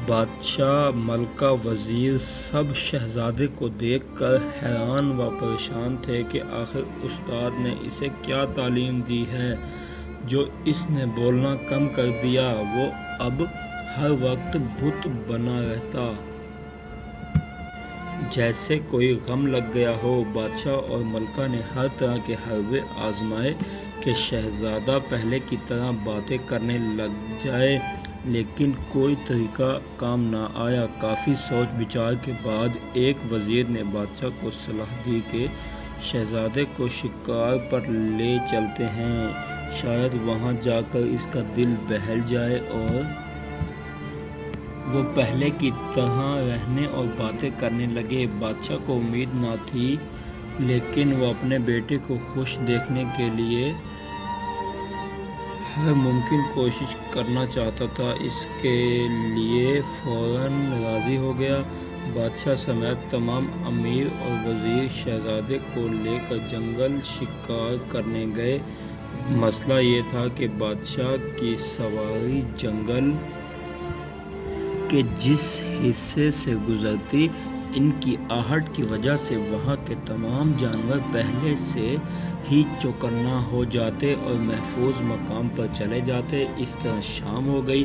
بادشاہ، ملکہ، وزیر سب شہزادے کو دیکھ کر حیران و پریشان تھے کہ آخر استاد نے اسے کیا تعلیم دی ہے جو اس نے بولنا کم کر دیا۔ وہ اب ہر وقت بت بنا رہتا، جیسے کوئی غم لگ گیا ہو۔ بادشاہ اور ملکہ نے ہر طرح کے حربے آزمائے کہ شہزادہ پہلے کی طرح باتیں کرنے لگ جائے، لیکن کوئی طریقہ کام نہ آیا۔ کافی سوچ بچار کے بعد ایک وزیر نے بادشاہ کو صلاح دی کہ شہزادے کو شکار پر لے چلتے ہیں، شاید وہاں جا کر اس کا دل بہل جائے اور وہ پہلے کی طرح رہنے اور باتیں کرنے لگے۔ بادشاہ کو امید نہ تھی، لیکن وہ اپنے بیٹے کو خوش دیکھنے کے لیے ہر ممکن کوشش کرنا چاہتا تھا۔ اس کے لیے فوراً راضی ہو گیا۔ بادشاہ سمیت تمام امیر اور وزیر شہزادے کو لے کر جنگل شکار کرنے گئے۔ مسئلہ یہ تھا کہ بادشاہ کی سواری جنگل کے جس حصے سے گزرتی، ان کی آہٹ کی وجہ سے وہاں کے تمام جانور پہلے سے ہی چوکنا ہو جاتے اور محفوظ مقام پر چلے جاتے۔ اس طرح شام ہو گئی۔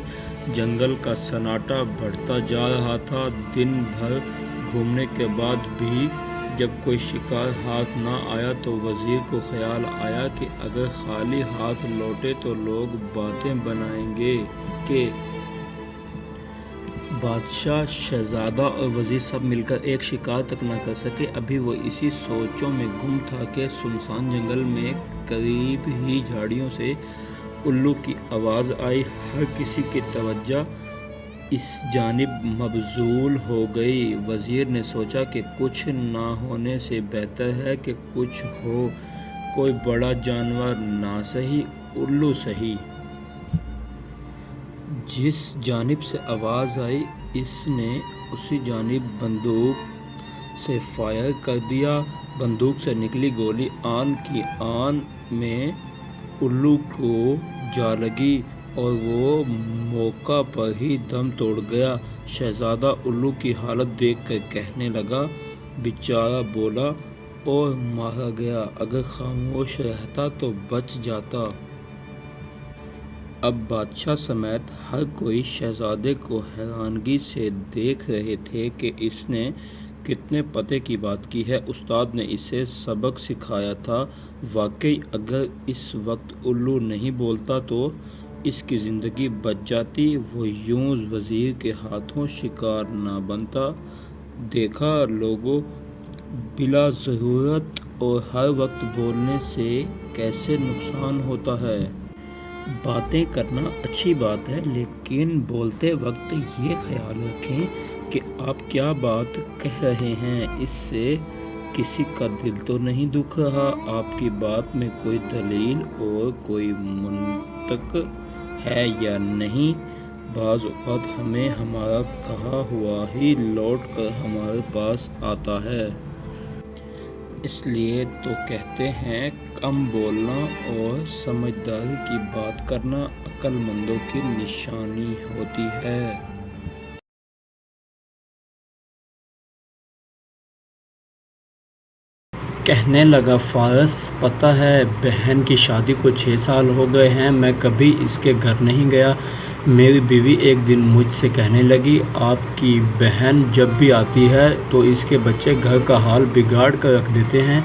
جنگل کا سناٹا بڑھتا جا رہا تھا۔ دن بھر گھومنے کے بعد بھی جب کوئی شکار ہاتھ نہ آیا تو وزیر کو خیال آیا کہ اگر خالی ہاتھ لوٹے تو لوگ باتیں بنائیں گے کہ بادشاہ، شہزادہ اور وزیر سب مل کر ایک شکار تک نہ کر سکے۔ ابھی وہ اسی سوچوں میں گم تھا کہ سنسان جنگل میں قریب ہی جھاڑیوں سے الو کی آواز آئی۔ ہر کسی کی توجہ اس جانب مبذول ہو گئی۔ وزیر نے سوچا کہ کچھ نہ ہونے سے بہتر ہے کہ کچھ ہو، کوئی بڑا جانور نہ سہی، الو سہی۔ جس جانب سے آواز آئی اس نے اسی جانب بندوق سے فائر کر دیا۔ بندوق سے نکلی گولی آن کی آن میں الو کو جا لگی اور وہ موقع پر ہی دم توڑ گیا۔ شہزادہ الو کی حالت دیکھ کر کہنے لگا، بیچارہ بولا اور مارا گیا، اگر خاموش رہتا تو بچ جاتا۔ اب بادشاہ سمیت ہر کوئی شہزادے کو حیرانگی سے دیکھ رہے تھے کہ اس نے کتنے پتے کی بات کی ہے۔ استاد نے اسے سبق سکھایا تھا۔ واقعی اگر اس وقت الو نہیں بولتا تو اس کی زندگی بچ جاتی، وہ یوں وزیر کے ہاتھوں شکار نہ بنتا۔ دیکھا لوگوں، بلا ضرورت اور ہر وقت بولنے سے کیسے نقصان ہوتا ہے۔ باتیں کرنا اچھی بات ہے، لیکن بولتے وقت یہ خیال رکھیں کہ آپ کیا بات کہہ رہے ہیں۔ اس سے کسی کا دل تو نہیں دکھ رہا، آپ کی بات میں کوئی دلیل اور کوئی منطق ہے یا نہیں۔ بعض اوقات ہمیں ہمارا کہا ہوا ہی لوٹ کر ہمارے پاس آتا ہے۔ اس لیے تو کہتے ہیں کم بولنا اور سمجھداری کی بات کرنا عقل مندوں کی نشانی ہوتی ہے۔ کہنے لگا، فارس، پتہ ہے بہن کی شادی کو 6 سال ہو گئے ہیں، میں کبھی اس کے گھر نہیں گیا۔ میری بیوی ایک دن مجھ سے کہنے لگی، آپ کی بہن جب بھی آتی ہے تو اس کے بچے گھر کا حال بگاڑ کر رکھ دیتے ہیں،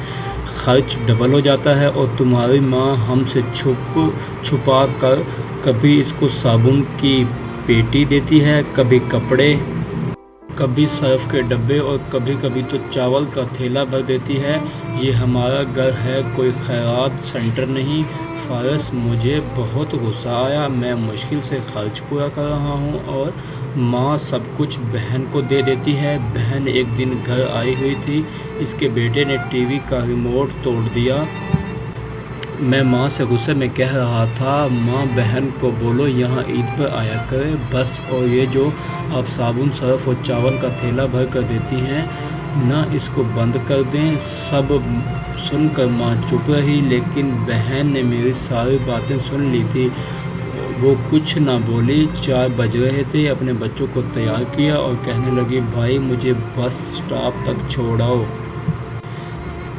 خرچ ڈبل ہو جاتا ہے، اور تمہاری ماں ہم سے چھپا کر کبھی اس کو صابن کی پیٹی دیتی ہے، کبھی کپڑے، کبھی صرف کے ڈبے اور کبھی کبھی تو چاول کا تھیلا بھر دیتی ہے۔ یہ ہمارا گھر ہے، کوئی خیرات سینٹر نہیں۔ فارس، مجھے بہت غصہ آیا، میں مشکل سے خرچ پورا کر رہا ہوں اور ماں سب کچھ بہن کو دے دیتی ہے۔ بہن ایک دن گھر آئی ہوئی تھی، اس کے بیٹے نے ٹی وی کا ریموٹ توڑ دیا۔ میں ماں سے غصے میں کہہ رہا تھا، ماں بہن کو بولو یہاں عید پر آیا کرے بس، اور یہ جو آپ صابن، صرف اور چاول کا تھیلا بھر کر دیتی ہیں نا، اس کو بند کر دیں۔ سب سن کر ماں چپ رہی، لیکن بہن نے میری ساری باتیں سن لی تھی، وہ کچھ نہ بولی۔ 4 بج رہے تھے، اپنے بچوں کو تیار کیا اور کہنے لگی، بھائی مجھے بس اسٹاپ تک چھوڑاؤ۔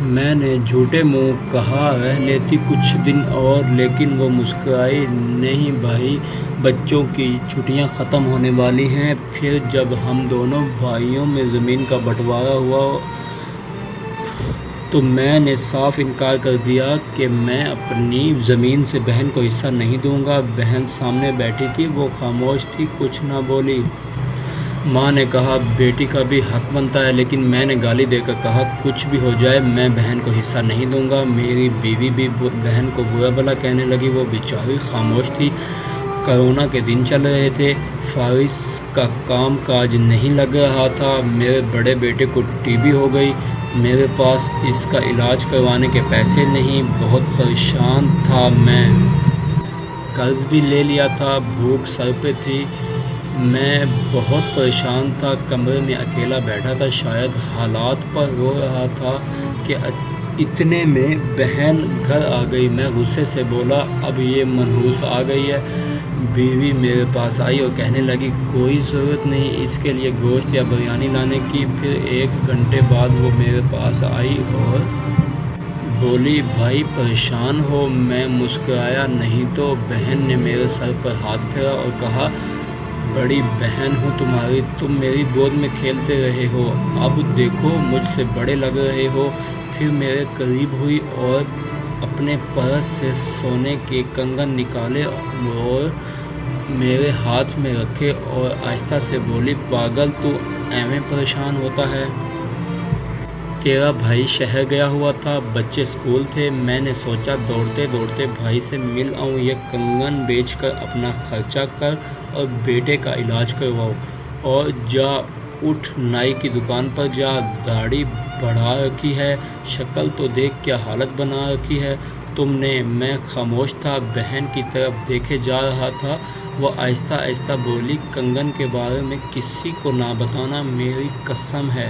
میں نے جھوٹے منہ کہا، رہ لیتی کچھ دن اور، لیکن وہ مسکرائی، نہیں بھائی، بچوں کی چھٹیاں ختم ہونے والی ہیں، پھر جب ہم دونوں بھائیوں میں زمین کا بنٹوارا ہوا تو میں نے صاف انکار کر دیا کہ میں اپنی زمین سے بہن کو حصہ نہیں دوں گا۔ بہن سامنے بیٹھی تھی، وہ خاموش تھی، کچھ نہ بولی۔ ماں نے کہا، بیٹی کا بھی حق بنتا ہے، لیکن میں نے گالی دے کر کہا، کچھ بھی ہو جائے میں بہن کو حصہ نہیں دوں گا۔ میری بیوی بھی بہن کو برا بھلا کہنے لگی، وہ بیچاری خاموش تھی۔ کرونا کے دن چل رہے تھے، فارس کا کام کاج نہیں لگ رہا تھا، میرے بڑے بیٹے کو ٹی بی ہو گئی، میرے پاس اس کا علاج کروانے کے پیسے نہیں، بہت پریشان تھا میں، قرض بھی لے لیا تھا، بھوک سر پہ تھی، میں بہت پریشان تھا، کمرے میں اکیلا بیٹھا تھا، شاید حالات پر رو رہا تھا کہ اتنے میں بہن گھر آ گئی۔ میں غصے سے بولا، اب یہ منحوس آ گئی ہے۔ بیوی میرے پاس آئی اور کہنے لگی، کوئی ضرورت نہیں اس کے لیے گوشت یا بریانی لانے کی۔ پھر 1 گھنٹے بعد وہ میرے پاس آئی اور بولی، بھائی پریشان ہو؟ میں مسکرایا، نہیں تو۔ بہن نے میرے سر پر ہاتھ پھیرا اور کہا، بڑی بہن ہوں تمہاری، تم میری گود میں کھیلتے رہے ہو، اب دیکھو مجھ سے بڑے لگ رہے ہو۔ پھر میرے قریب ہوئی اور اپنے پرس سے سونے کے کنگن نکالے اور میرے ہاتھ میں رکھے اور آہستہ سے بولی، پاگل تو ایویں پریشان ہوتا ہے؟ تیرا بھائی شہر گیا ہوا تھا، بچے اسکول تھے، میں نے سوچا دوڑتے دوڑتے بھائی سے مل آؤں، یہ کنگن بیچ کر اپنا خرچہ کر اور بیٹے کا علاج کرواؤ۔ اور جا اٹھ نائی کی دکان پر جا، داڑھی بڑھا رکھی ہے، شکل تو دیکھ کیا حالت بنا رکھی ہے تم نے۔ میں خاموش تھا، بہن کی طرف دیکھے جا رہا تھا۔ وہ آہستہ آہستہ بولی، کنگن کے بارے میں کسی کو نہ بتانا، میری قسم ہے۔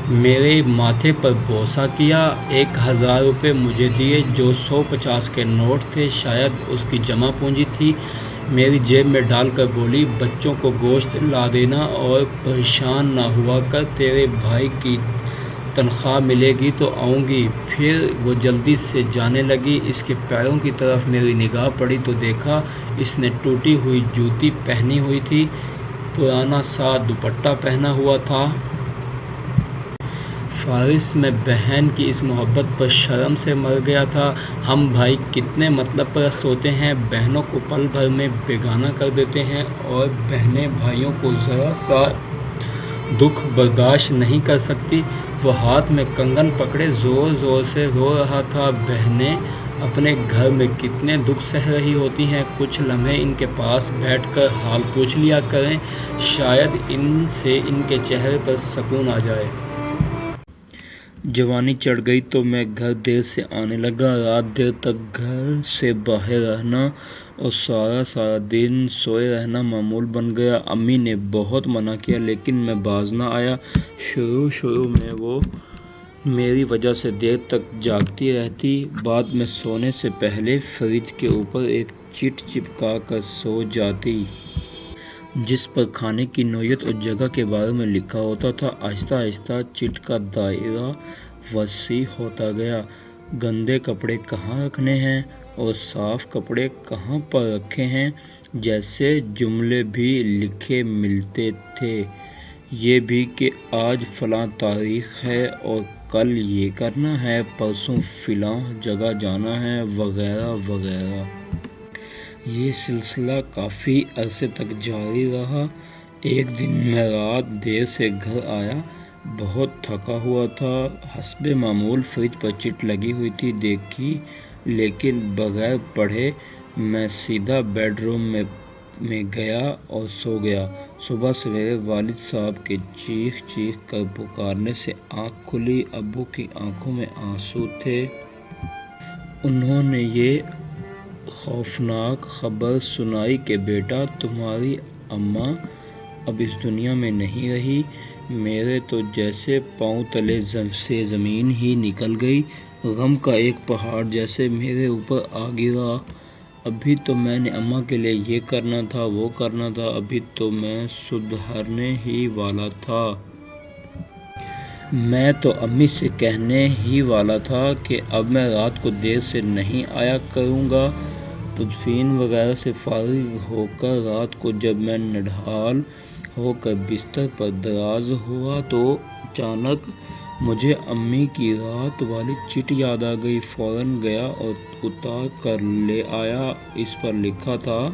میرے ماتھے پر بوسہ کیا، 1000 روپے مجھے دیے جو 150 کے نوٹ تھے، شاید اس کی جمع پونجی تھی، میری جیب میں ڈال کر بولی، بچوں کو گوشت لا دینا اور پریشان نہ ہوا کر، تیرے بھائی کی تنخواہ ملے گی تو آؤں گی۔ پھر وہ جلدی سے جانے لگی۔ اس کے پیروں کی طرف میری نگاہ پڑی تو دیکھا اس نے ٹوٹی ہوئی جوتی پہنی ہوئی تھی، پرانا سا دوپٹہ پہنا ہوا تھا۔ فارس میں بہن کی اس محبت پر شرم سے مر گیا تھا۔ ہم بھائی کتنے مطلب پرست ہوتے ہیں، بہنوں کو پل بھر میں بیگانہ کر دیتے ہیں اور بہنیں بھائیوں کو ذرا سا دکھ برداشت نہیں کر سکتی۔ وہ ہاتھ میں کنگن پکڑے زور زور سے رو رہا تھا۔ بہنیں اپنے گھر میں کتنے دکھ سہ رہی ہوتی ہیں، کچھ لمحے ان کے پاس بیٹھ کر حال پوچھ لیا کریں، شاید ان سے ان کے چہرے پر سکون آ جائے۔ جوانی چڑھ گئی تو میں گھر دیر سے آنے لگا، رات دیر تک گھر سے باہر رہنا اور سارا دن سوئے رہنا معمول بن گیا۔ امی نے بہت منع کیا لیکن میں باز نہ آیا۔ شروع میں وہ میری وجہ سے دیر تک جاگتی رہتی، بعد میں سونے سے پہلے فریج کے اوپر ایک چٹ چپکا کر سو جاتی جس پر کھانے کی نوعیت اور جگہ کے بارے میں لکھا ہوتا تھا۔ آہستہ آہستہ چٹ کا دائرہ وسیع ہوتا گیا۔ گندے کپڑے کہاں رکھنے ہیں اور صاف کپڑے کہاں پر رکھے ہیں جیسے جملے بھی لکھے ملتے تھے، یہ بھی کہ آج فلاں تاریخ ہے اور کل یہ کرنا ہے، پرسوں فلاں جگہ جانا ہے، وغیرہ وغیرہ۔ یہ سلسلہ کافی عرصے تک جاری رہا۔ ایک دن میں رات دیر سے گھر آیا، بہت تھکا ہوا تھا۔ حسب معمول فریج پر چٹ لگی ہوئی تھی، دیکھی لیکن بغیر پڑھے۔ میں سیدھا بیڈ روم میں گیا اور سو گیا۔ صبح سویرے والد صاحب کے چیخ چیخ کر پکارنے سے آنکھ کھلی۔ ابو کی آنکھوں میں آنسو تھے۔ انہوں نے یہ خوفناک خبر سنائی کہ بیٹا تمہاری اماں اب اس دنیا میں نہیں رہی۔ میرے تو جیسے پاؤں تلے سے زمین ہی نکل گئی، غم کا ایک پہاڑ جیسے میرے اوپر آ گرا۔ ابھی تو میں نے اماں کے لیے یہ کرنا تھا، وہ کرنا تھا، ابھی تو میں سدھرنے ہی والا تھا۔ میں تو امی سے کہنے ہی والا تھا کہ اب میں رات کو دیر سے نہیں آیا کروں گا۔ تدفین وغیرہ سے فارغ ہو کر رات کو جب میں نڈھال ہو کر بستر پر دراز ہوا تو اچانک مجھے امی کی رات والی چٹ یاد آ گئی۔ فوراً گیا اور اتار کر لے آیا۔ اس پر لکھا تھا،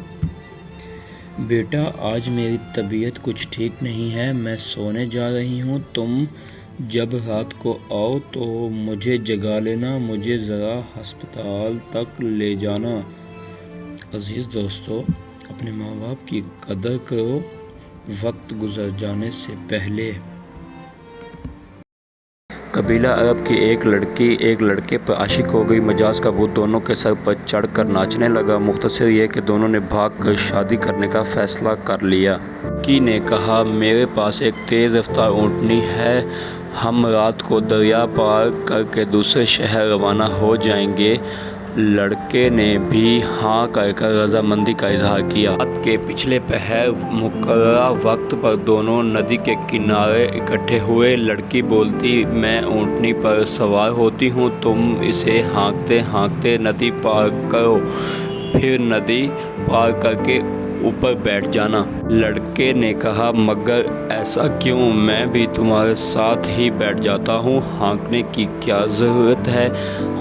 بیٹا آج میری طبیعت کچھ ٹھیک نہیں ہے، میں سونے جا رہی ہوں، تم جب رات کو آؤ تو مجھے جگا لینا، مجھے ذرا ہسپتال تک لے جانا۔ عزیز دوستو، اپنے ماں باپ کی قدر کرو وقت گزر جانے سے پہلے۔ قبیلہ عرب کی ایک لڑکی ایک لڑکے پر عاشق ہو گئی۔ مجاز کا بھوت دونوں کے سر پر چڑھ کر ناچنے لگا۔ مختصر یہ کہ دونوں نے بھاگ کر شادی کرنے کا فیصلہ کر لیا۔ لڑکی نے کہا، میرے پاس ایک تیز رفتار اونٹنی ہے، ہم رات کو دریا پار کر کے دوسرے شہر روانہ ہو جائیں گے۔ لڑکے نے بھی ہاں کر کر رضامندی کا اظہار کیا۔ رات کے پچھلے پہر مقررہ وقت پر دونوں ندی کے کنارے اکٹھے ہوئے۔ لڑکی بولتی، میں اونٹنی پر سوار ہوتی ہوں، تم اسے ہانکتے ہانکتے ندی پار کرو، پھر ندی پار کر کے اوپر بیٹھ جانا۔ لڑکے نے کہا مگر ایسا کیوں، میں بھی تمہارے ساتھ ہی بیٹھ جاتا ہوں، ہانکنے کی کیا ضرورت ہے،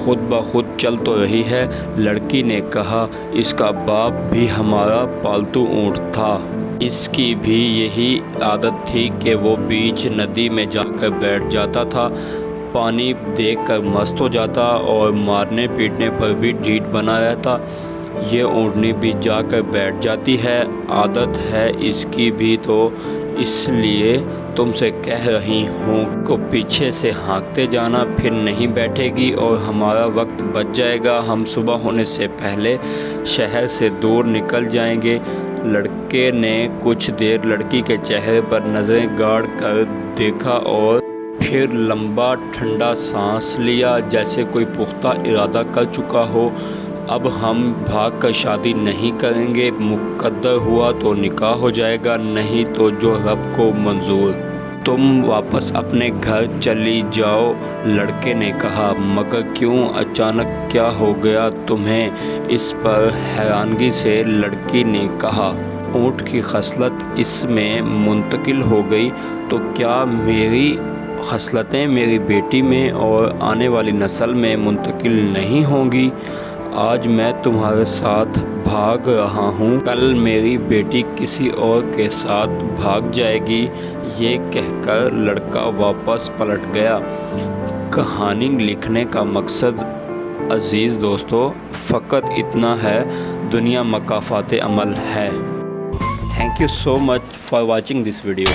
خود بخود چل تو رہی ہے۔ لڑکی نے کہا اس کا باپ بھی ہمارا پالتو اونٹ تھا، اس کی بھی یہی عادت تھی کہ وہ بیچ ندی میں جا کر بیٹھ جاتا تھا، پانی دیکھ کر مست ہو جاتا اور مارنے پیٹنے پر بھی ڈھیٹ بنا رہتا۔ یہ اونٹنی بھی جا کر بیٹھ جاتی ہے، عادت ہے اس کی بھی، تو اس لیے تم سے کہہ رہی ہوں کو پیچھے سے ہانکتے جانا، پھر نہیں بیٹھے گی اور ہمارا وقت بچ جائے گا، ہم صبح ہونے سے پہلے شہر سے دور نکل جائیں گے۔ لڑکے نے کچھ دیر لڑکی کے چہرے پر نظریں گاڑ کر دیکھا اور پھر لمبا ٹھنڈا سانس لیا، جیسے کوئی پختہ ارادہ کر چکا ہو۔ اب ہم بھاگ کر شادی نہیں کریں گے، مقدر ہوا تو نکاح ہو جائے گا، نہیں تو جو رب کو منظور۔ تم واپس اپنے گھر چلی جاؤ۔ لڑکے نے کہا مگر کیوں، اچانک کیا ہو گیا تمہیں؟ اس پر حیرانگی سے لڑکی نے کہا اونٹ کی خصلت اس میں منتقل ہو گئی تو کیا میری خصلتیں میری بیٹی میں اور آنے والی نسل میں منتقل نہیں ہوں گی؟ آج میں تمہارے ساتھ بھاگ رہا ہوں، کل میری بیٹی کسی اور کے ساتھ بھاگ جائے گی۔ یہ کہہ کر لڑکا واپس پلٹ گیا۔ کہانی لکھنے کا مقصد عزیز دوستو فقط اتنا ہے، دنیا مکافات عمل ہے۔ Thank you so much for watching this video.